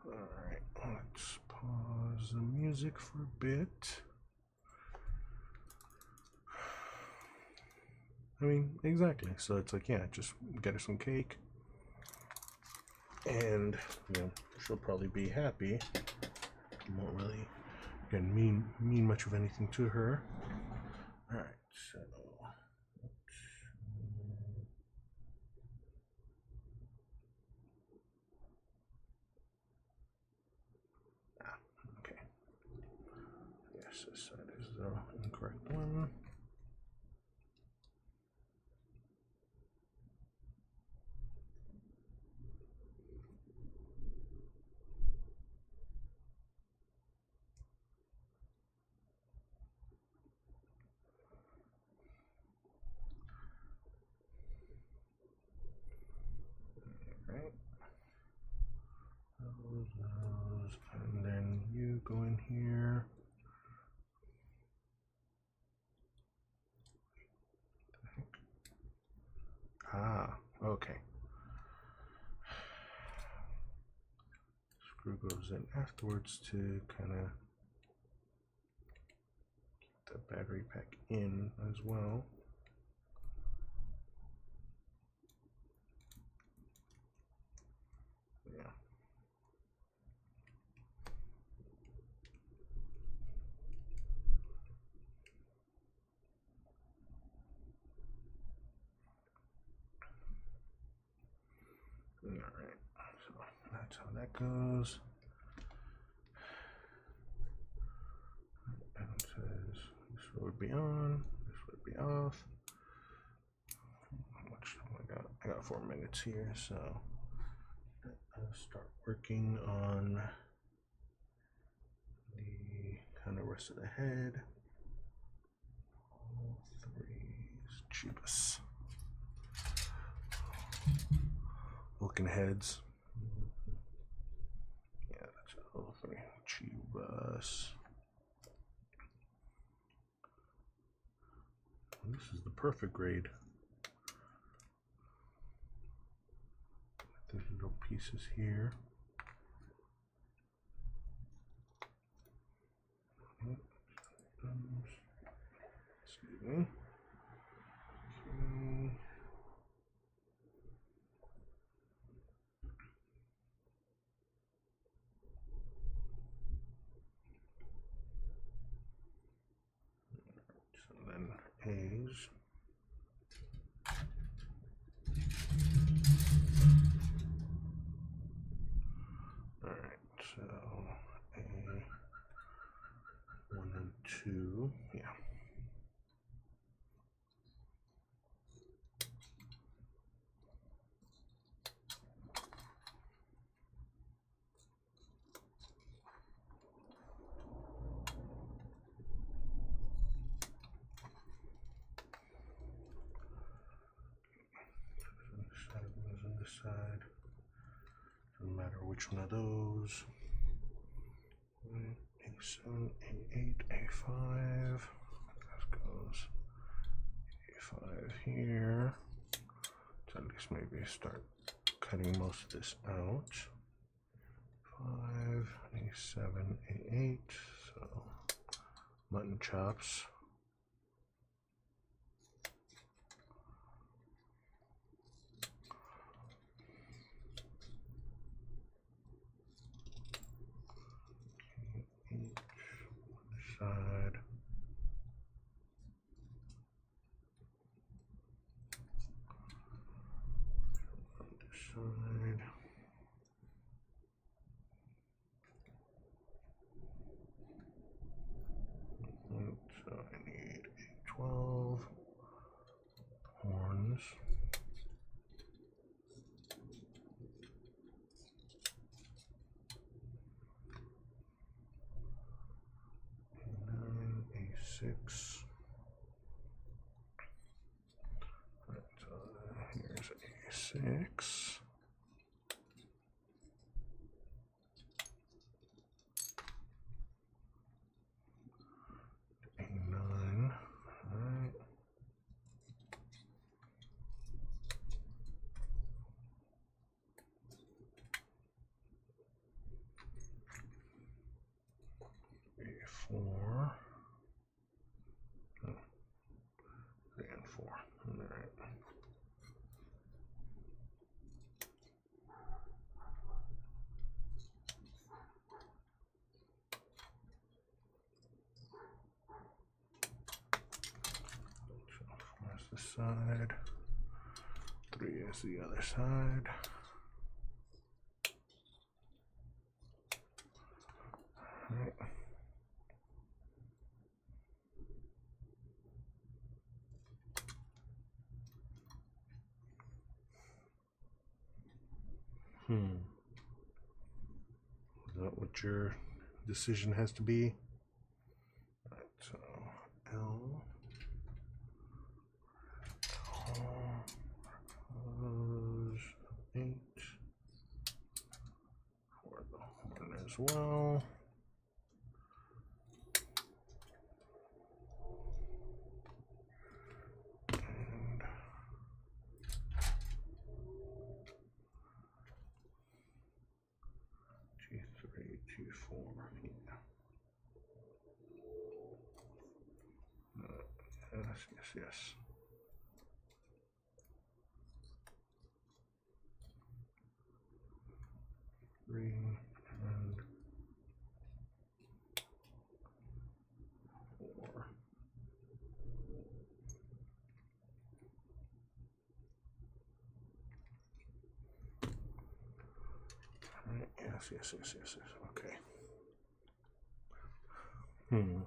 A: Alright, let's pause the music for a bit. I mean, exactly. So it's like, yeah, just get her some cake. And, you know, she'll probably be happy. Won't really, again, mean much of anything to her. Alright, so okay. Yes, that is the incorrect one. Right. Those, and then you go in here. Ah, okay. Screw goes in afterwards to kind of keep the battery pack in as well. Yeah. Alright, so that's how that goes. And it says this would be on, this would be off. How much time I got 4 minutes here, so let's start working on the kind of rest of the head. All 3's cheapest. Looking heads. Yeah, that's all 3 Chibas. This is the perfect grade. These little pieces here. Excuse me. So then A's. Alright, so A1 and 2, yeah. which one of those? A7, A8, A5. That goes A5 here. So at least maybe start cutting most of this out. 5, A7, A8. So mutton chops. Side. On this side. So I need 12 horns. A6. Right, here's A6. A9. Alright. A4. Oh, 3 and 4. Alright. That's the side. 3 is the other side. Alright. Is that what your decision has to be? Alright, so L. Close 8 for the horn as well. And G3, G4, yeah. Yes. Three and 4. Right. Yes. Okay. I don't know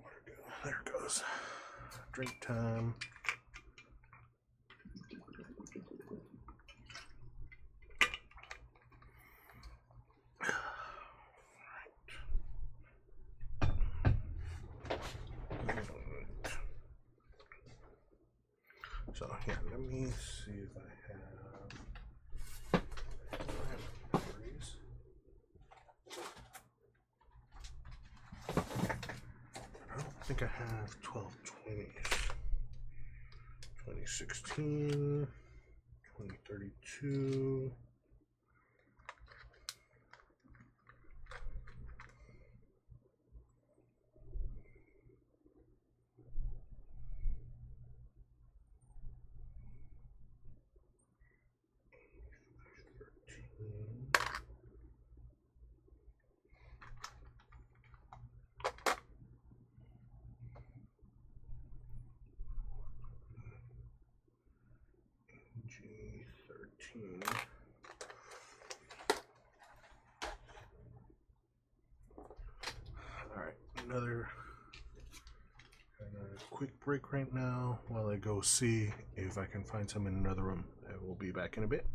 A: where to go. There it goes. Drink time. So yeah, let me see if I have batteries. I don't think I have 1220s. 2016, 2032. G13. All right, another quick break right now while I go see if I can find some in another room. I will be back in a bit.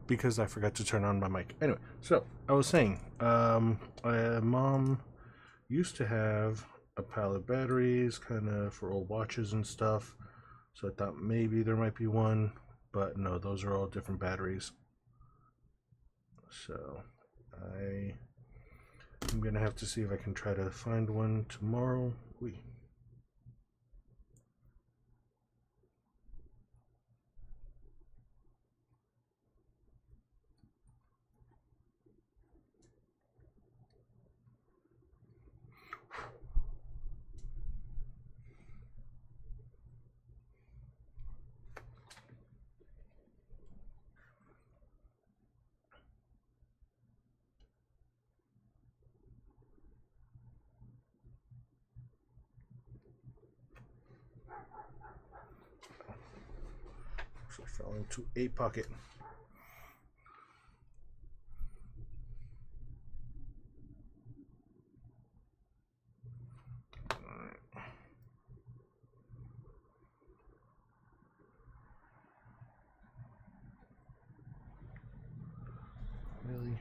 A: because I forgot to turn on my mic. Anyway, so I was saying, my mom used to have a pile of batteries, kind of for old watches and stuff. So I thought maybe there might be one, but no, those are all different batteries. So I'm gonna have to see if I can try to find one tomorrow. So I fell into a pocket. Really?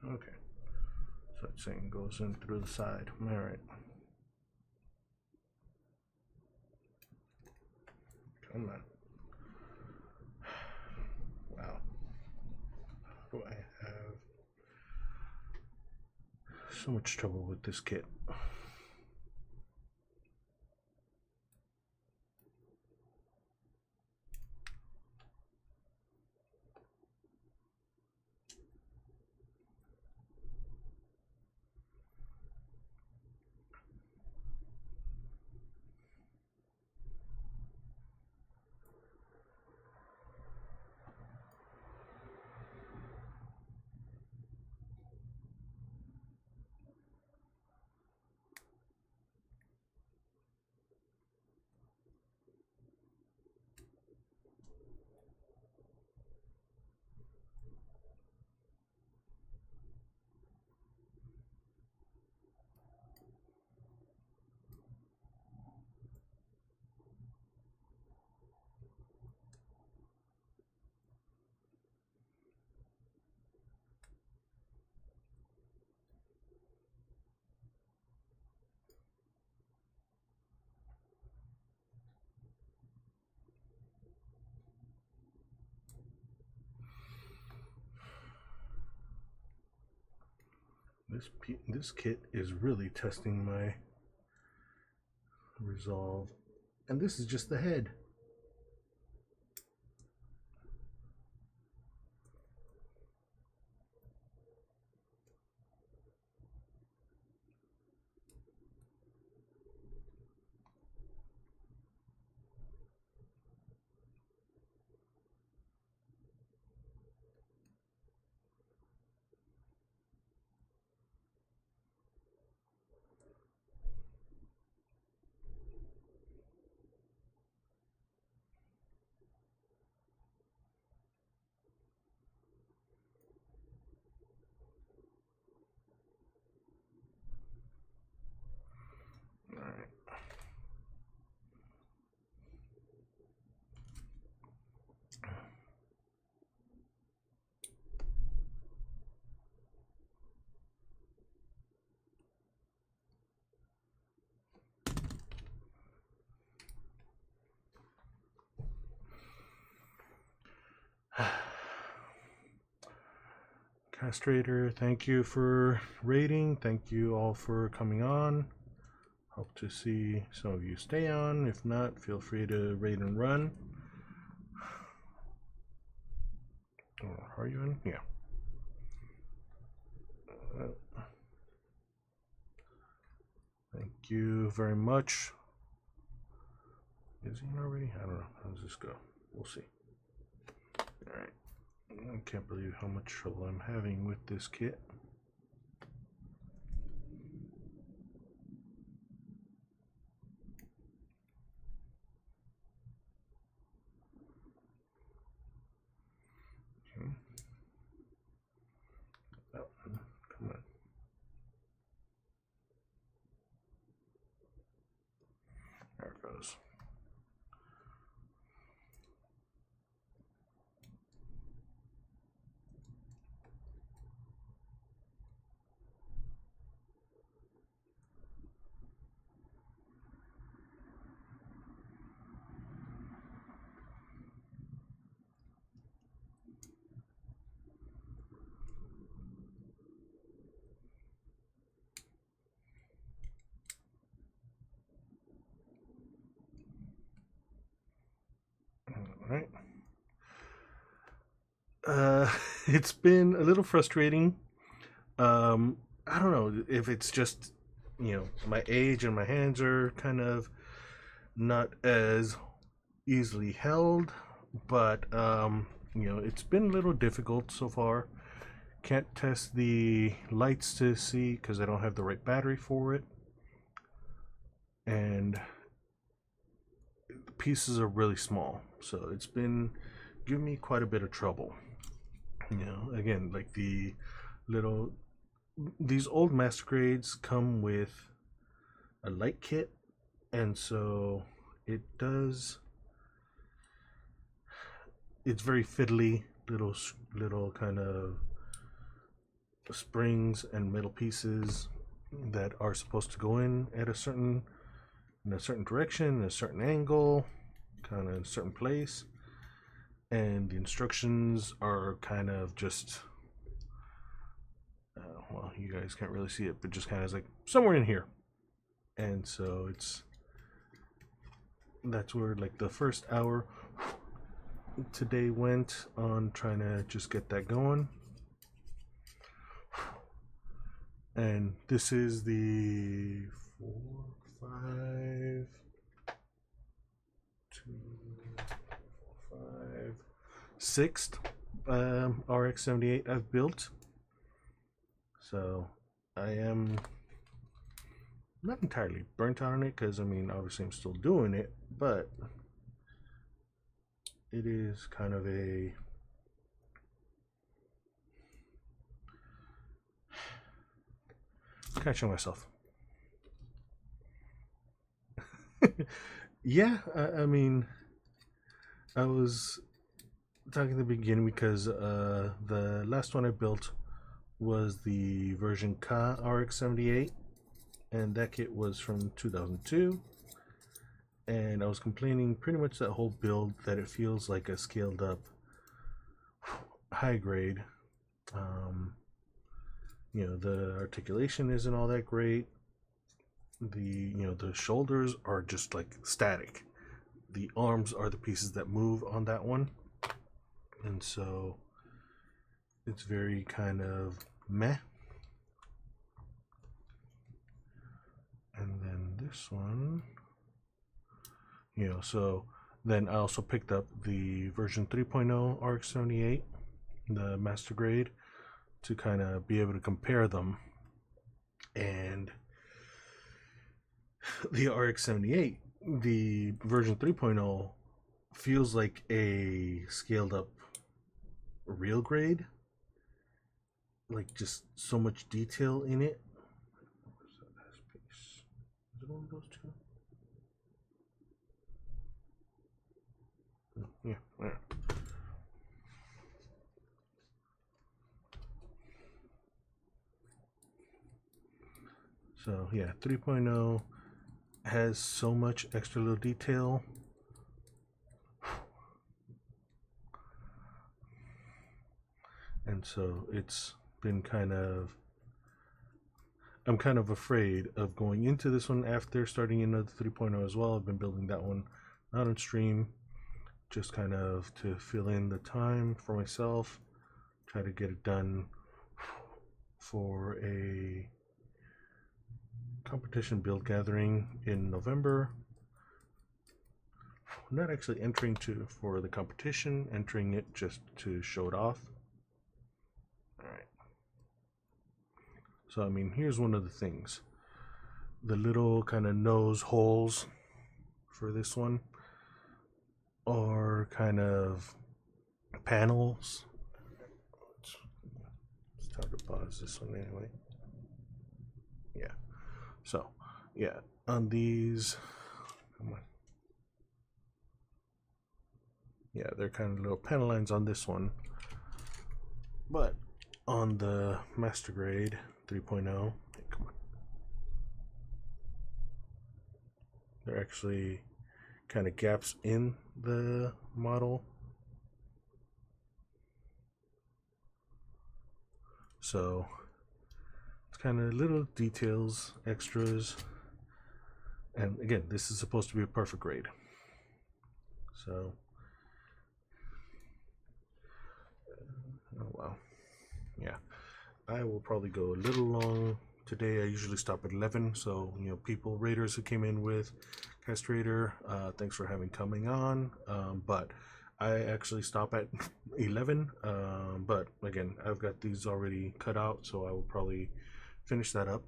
A: Okay. So that thing goes in through the side. All right. Come on. Wow. How do I have so much trouble with this kit? This kit is really testing my resolve, and this is just the head. Castrator, thank you for rating. Thank you all for coming on. Hope to see some of you stay on. If not, feel free to raid and run. Are you in? Yeah. Thank you very much. Is he in already? I don't know. How does this go? We'll see. Alright. I can't believe how much trouble I'm having with this kit. Okay. Oh, come on. There it goes. Alright. It's been a little frustrating. I don't know if it's just, my age and my hands are kind of not as easily held, but it's been a little difficult so far. Can't test the lights to see because I don't have the right battery for it, and the pieces are really small, so it's been giving me quite a bit of trouble. Again, like these old master grades come with a light kit, and so it's very fiddly, little kind of springs and metal pieces that are supposed to go in at a certain direction, a certain angle, kind of a certain place, and the instructions are kind of just well, you guys can't really see it, but just kind of like somewhere in here. And so that's where like the first hour today went on trying to just get that going. And this is the 6th RX-78 I've built. So I am not entirely burnt out on it because, obviously I'm still doing it, but it is kind of a catching myself. Yeah, I was talking at the beginning because the last one I built was the version K RX-78, and that kit was from 2002, and I was complaining pretty much that whole build that it feels like a scaled up high grade. The articulation isn't all that great. The shoulders are just like static. The arms are the pieces that move on that one, and so it's very kind of meh. And then this one, so then I also picked up the version 3.0 RX-78, the master grade, to kind of be able to compare them. And the RX-78, the version 3.0, feels like a scaled up real grade, like just so much detail in it. Where's that last piece? Is it one of those two? Yeah, there. So yeah, 3.0 has so much extra little detail. And so it's been I'm kind of afraid of going into this one after starting another 3.0 as well. I've been building that one not on stream, just kind of to fill in the time for myself, try to get it done for a competition build gathering in November. Not actually entering for the competition, entering it just to show it off. Alright. So I mean, here's one of the things. The little kind of nose holes for this one are kind of panels. It's time to pause this one anyway. Yeah. So, yeah, on these, come on. Yeah, they're kind of little panel lines on this one. But on the Master Grade 3.0, come on. They're actually kind of gaps in the model. So it's kind of little details, extras. And again, this is supposed to be a perfect grade. So, oh wow. Yeah, I will probably go a little long today. I usually stop at 11. So, you know, people, raiders who came in with Castrator, thanks for coming on. But I actually stop at 11. But again, I've got these already cut out, so I will probably finish that up.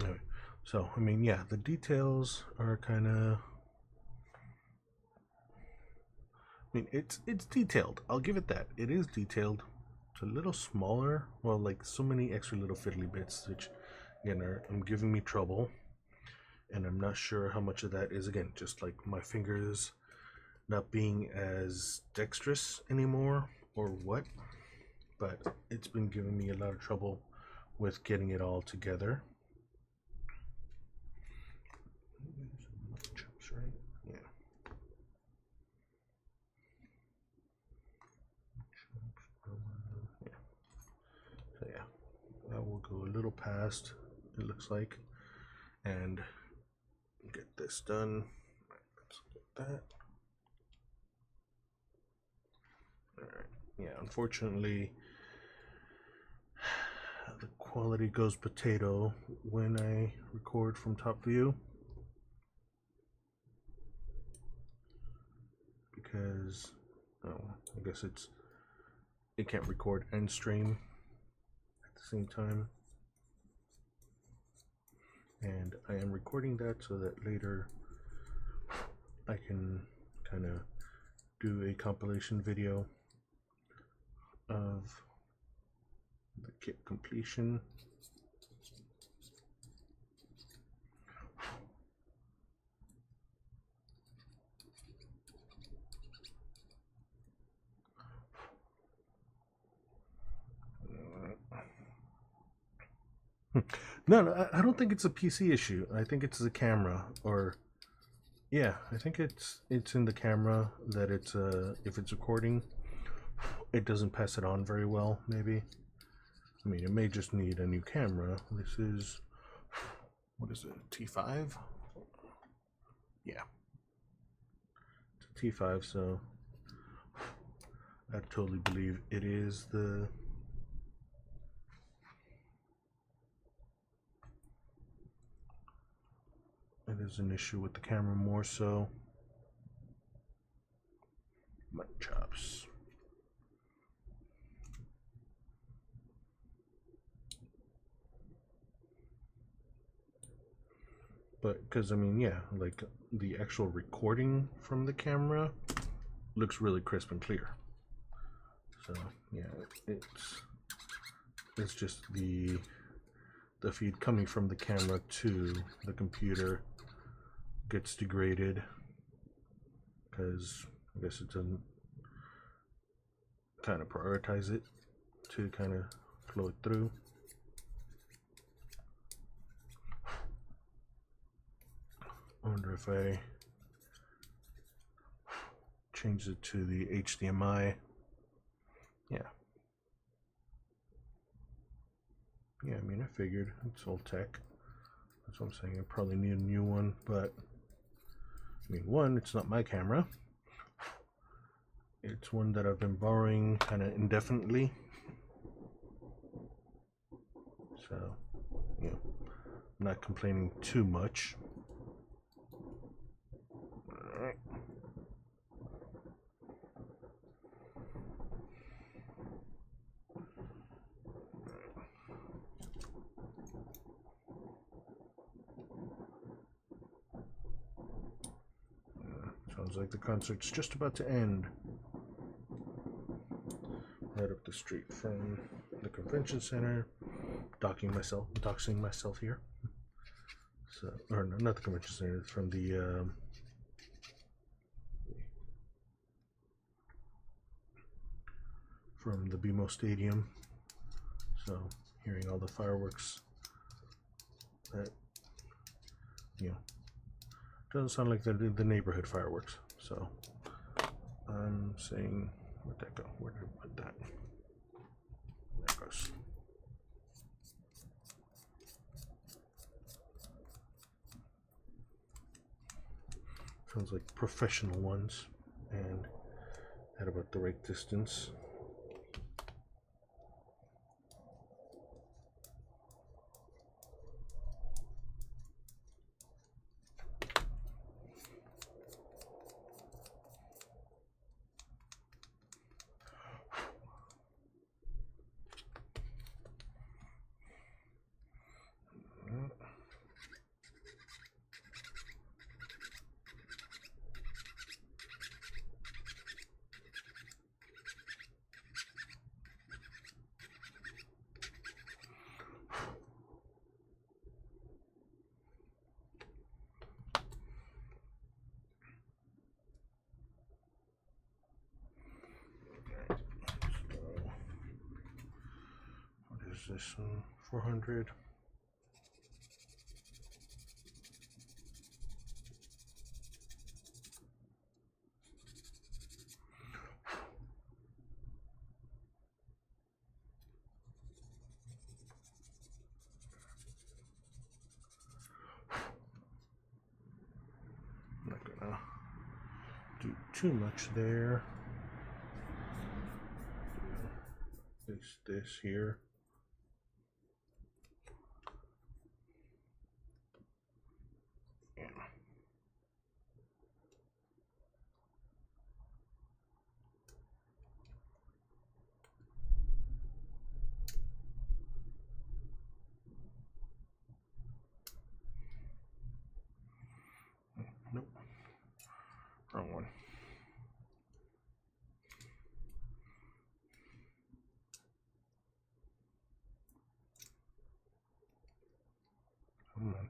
A: Anyway, so I mean, yeah, the details are kind of. I mean, it's detailed. I'll give it that. It is detailed. It's a little smaller. Well, like so many extra little fiddly bits, which again are giving me trouble. And I'm not sure how much of that is, again, just like my fingers not being as dexterous anymore or what. But it's been giving me a lot of trouble with getting it all together. Right? Yeah. So yeah, that will go a little past, it looks like, and get this done. Let's get that. Alright, yeah, unfortunately, the quality goes potato when I record from top view, because I guess it can't record and stream at the same time. And I am recording that so that later I can kind of do a compilation video of the kit completion. No, I don't think it's a PC issue. I think it's the camera, or yeah, I think it's in the camera that it's if it's recording, it doesn't pass it on very well. Maybe. I mean, it may just need a new camera. This is, what is it? T5? Yeah, it's a T5. So I totally believe it is the. It is an issue with the camera more so. My chops. But because I mean, yeah, like the actual recording from the camera looks really crisp and clear. So yeah, it's just the feed coming from the camera to the computer gets degraded because I guess it doesn't kind of prioritize it to kind of flow it through. I wonder if I changed it to the HDMI. Yeah. Yeah, I mean, I figured it's old tech. That's what I'm saying. I probably need a new one, but I mean, one, it's not my camera. It's one that I've been borrowing kind of indefinitely. So, you know, I'm not complaining too much. Alright. Sounds like the concert's just about to end. Right up the street from the convention center. Doxing myself here. So, or no, not the convention center. It's from the BMO Stadium. So, hearing all the fireworks. That, you know, doesn't sound like the neighborhood fireworks. So, I'm saying, where'd that go? Where did I put that? There it goes. Sounds like professional ones, and at about the right distance. This one, 400. I'm not gonna do too much there. This here. Nope. Wrong one. Come on.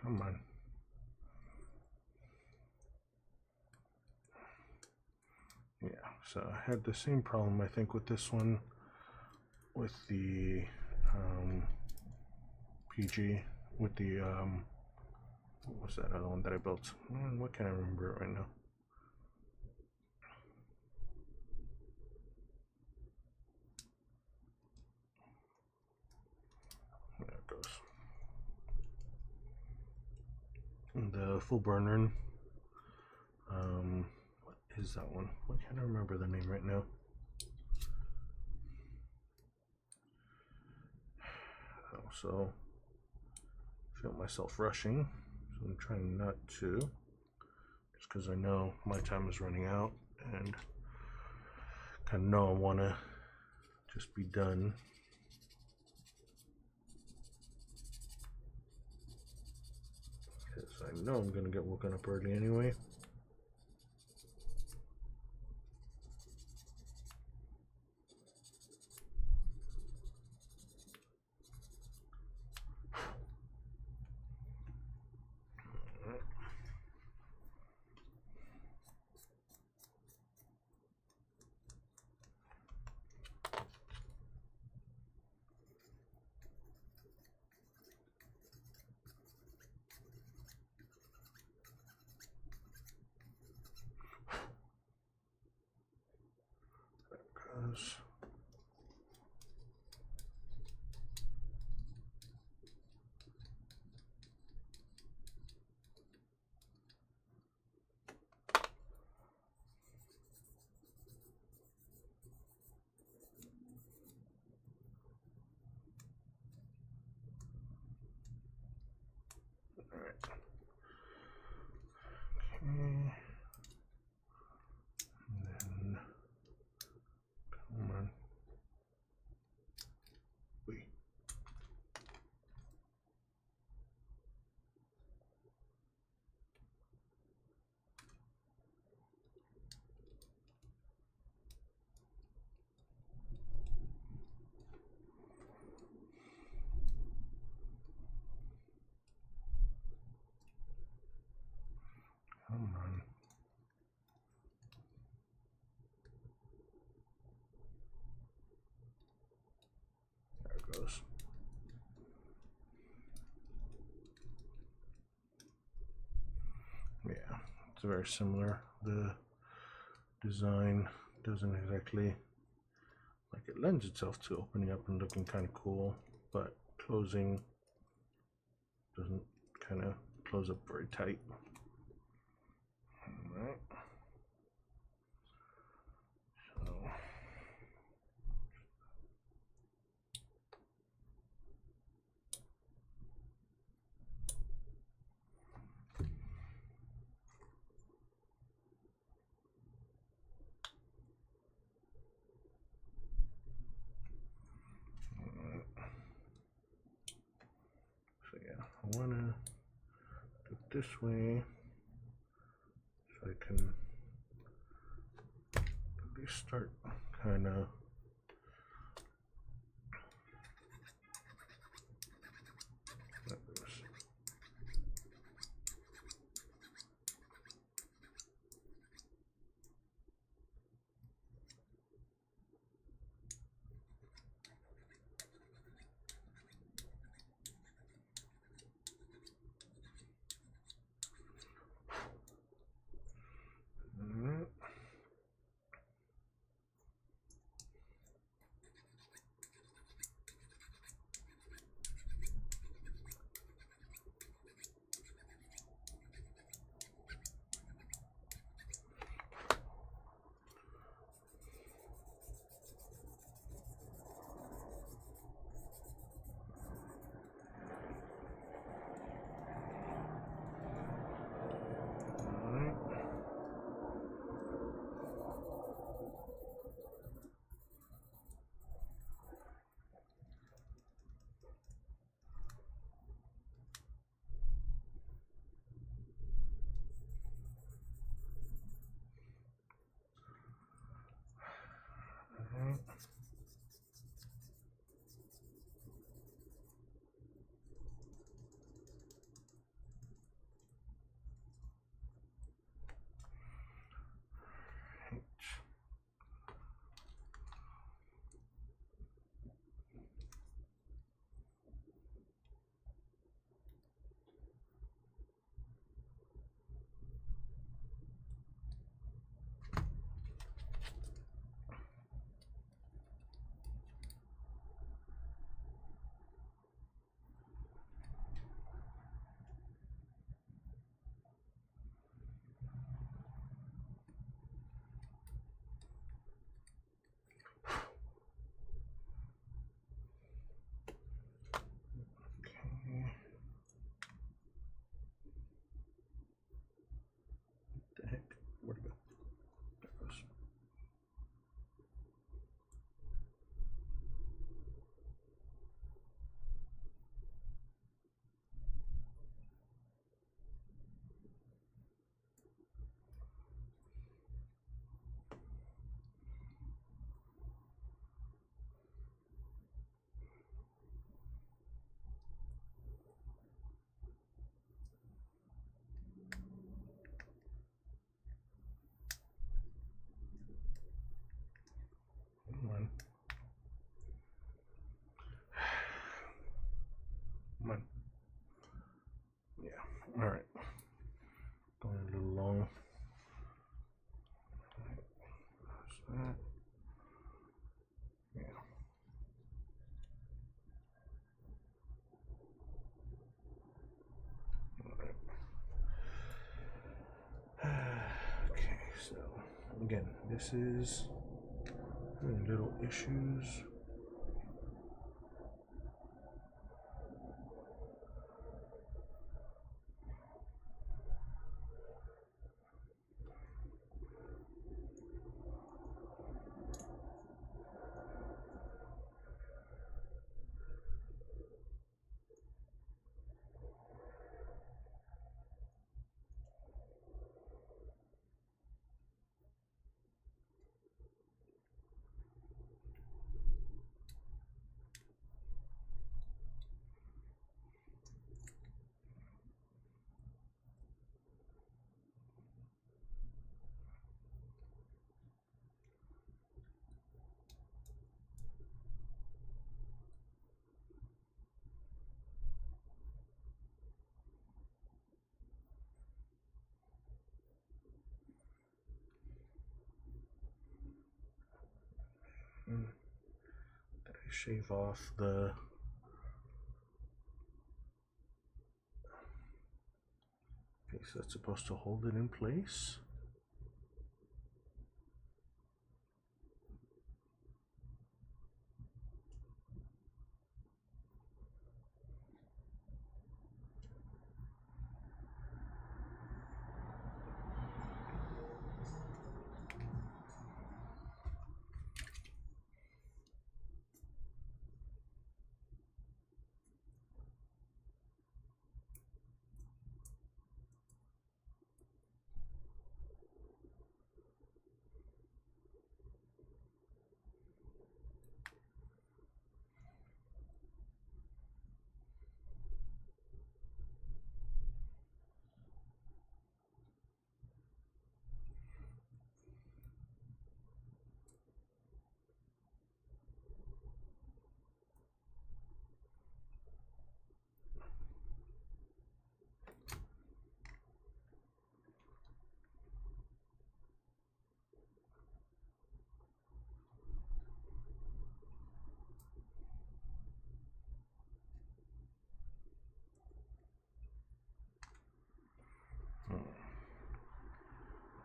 A: Come on. Yeah, so I had the same problem, I think, with this one, with the PG, with the, what was that other one that I built? What can I remember it right now? There it goes. And the full burner. What is that one? Why can't I remember the name right now? So I feel myself rushing, so I'm trying not to, just because I know my time is running out and kind of know I want to just be done. Because I know I'm going to get woken up early anyway. goes. Alright. Okay. And then, come on. Wait. Come on. There it goes. Yeah, it's very similar. The design doesn't exactly, like, it lends itself to opening up and looking kind of cool, but closing doesn't kind of close up very tight. All right. So yeah, I want to do it this way so I can at least start kind of the heck? Where'd it go? There it goes. Come on. Come on. Yeah. All right. Going a little long. There's that. Again, this is little issues. Shave off the piece that's supposed to hold it in place.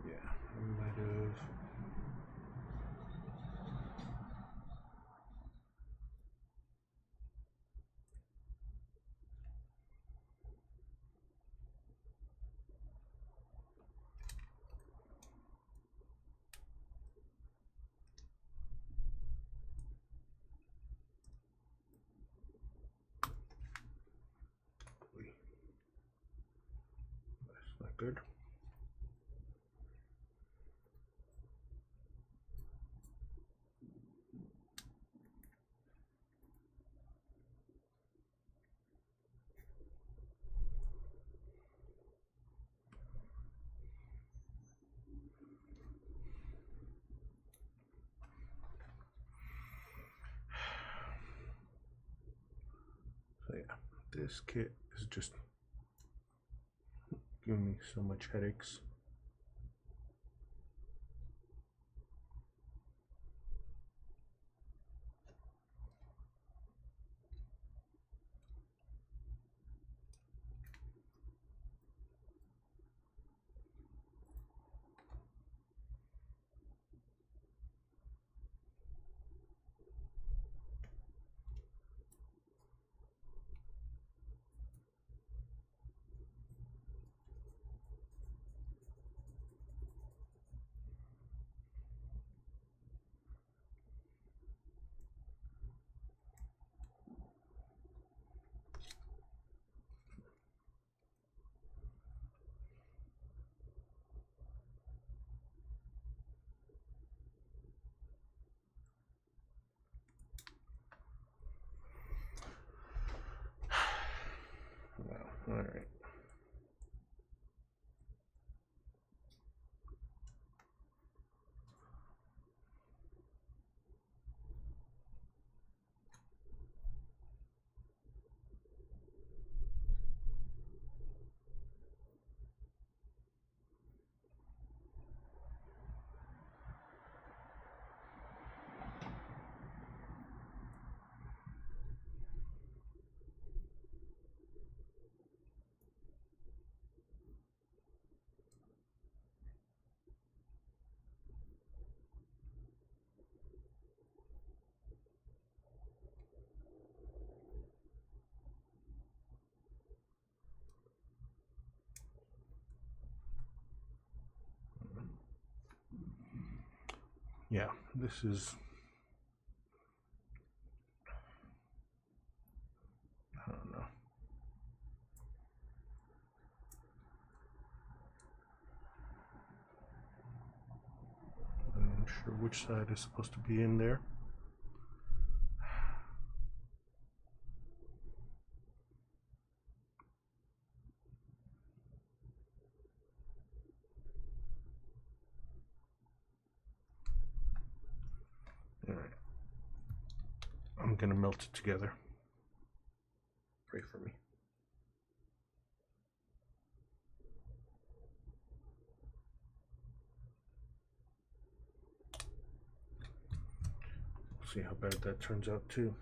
A: Yeah, I might have. That's not good. So yeah, this kit is just giving me so much headaches. Wow, all right. yeah, this is, I don't know. I'm not sure which side is supposed to be in there. Alright. I'm gonna melt it together. Pray for me. See how bad that turns out too.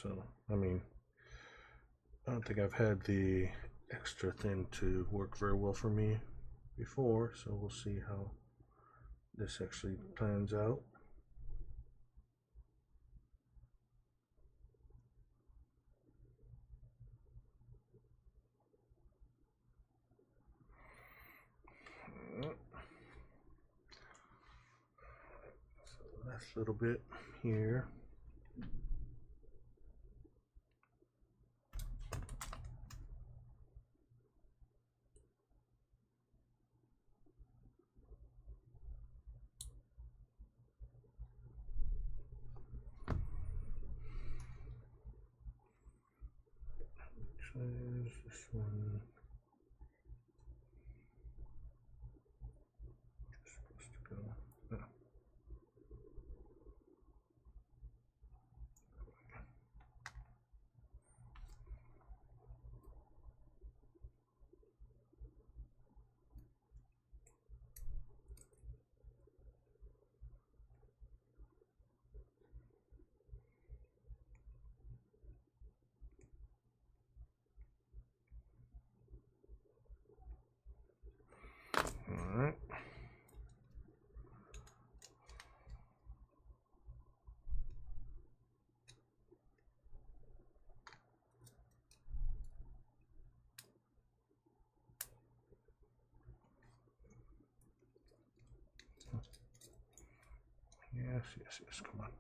A: So, I mean, I don't think I've had the extra thin to work very well for me before, so we'll see how this actually plans out. So last little bit here. Is this one supposed to go? No. All right. Yes, yes, yes, come on.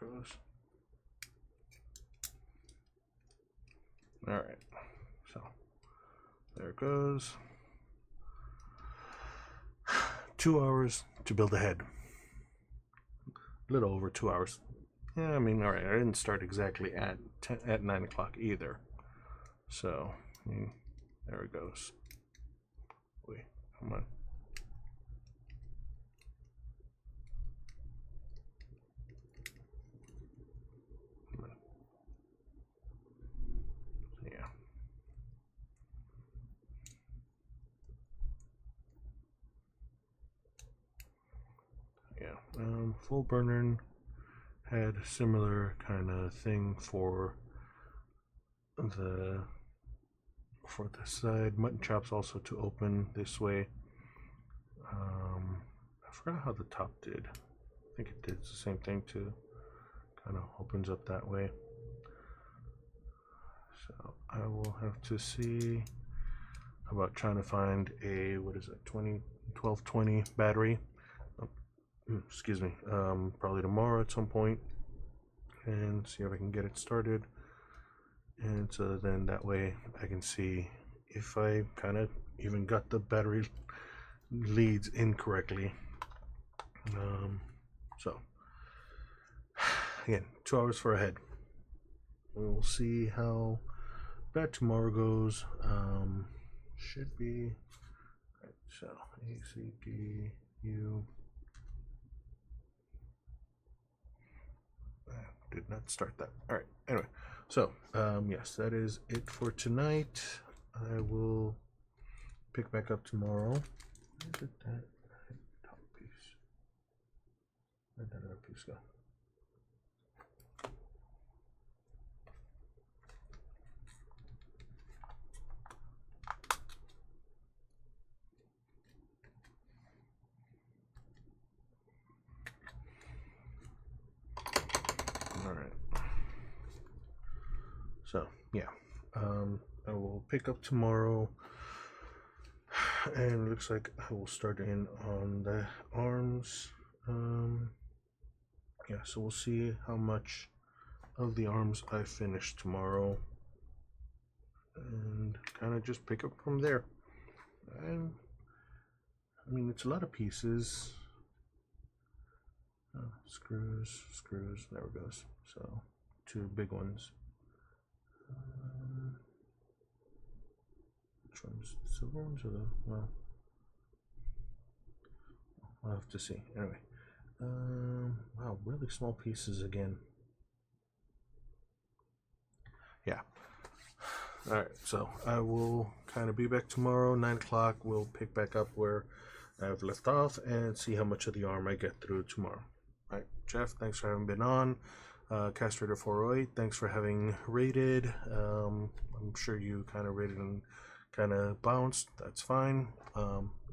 A: There it goes. All right, so there it goes. 2 hours to build a head. A little over 2 hours. Yeah, I mean, all right, I didn't start exactly at 9 o'clock either. So, I mean, there it goes. Wait, come on. Full Burner had a similar kind of thing for the side mutton chops also to open this way. I forgot how the top did. I think it did the same thing too. Kind of opens up that way. So I will have to see about trying to find a 1220 battery. Excuse me, probably tomorrow at some point, and see if I can get it started. And so then that way I can see if I kind of even got the battery leads incorrectly. So again, 2 hours for a head. We'll see how bad tomorrow goes. Should be right, so ACDU. Did not start that. All right. Anyway, so yes, that is it for tonight. I will pick back up tomorrow Where did that top piece? Where did that other piece go? Alright. So, yeah. I will pick up tomorrow. And looks like I will start in on the arms. Yeah, so we'll see how much of the arms I finish tomorrow. And kind of just pick up from there. And I mean, it's a lot of pieces. Screws, there it goes. So, 2 big ones. Which ones? The silver ones or the, well, I'll have to see. Anyway, wow, really small pieces again. Yeah. Alright, so I will kind of be back tomorrow, 9 o'clock. We'll pick back up where I've left off and see how much of the arm I get through tomorrow. Alright, Jeff, thanks for having been on. Castrator 408, thanks for having rated. I'm sure you kind of rated and kind of bounced. That's fine.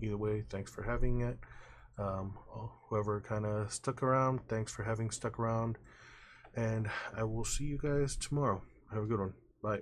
A: Either way, thanks for having it. Whoever kind of stuck around, thanks for having stuck around. And I will see you guys tomorrow. Have a good one. Bye.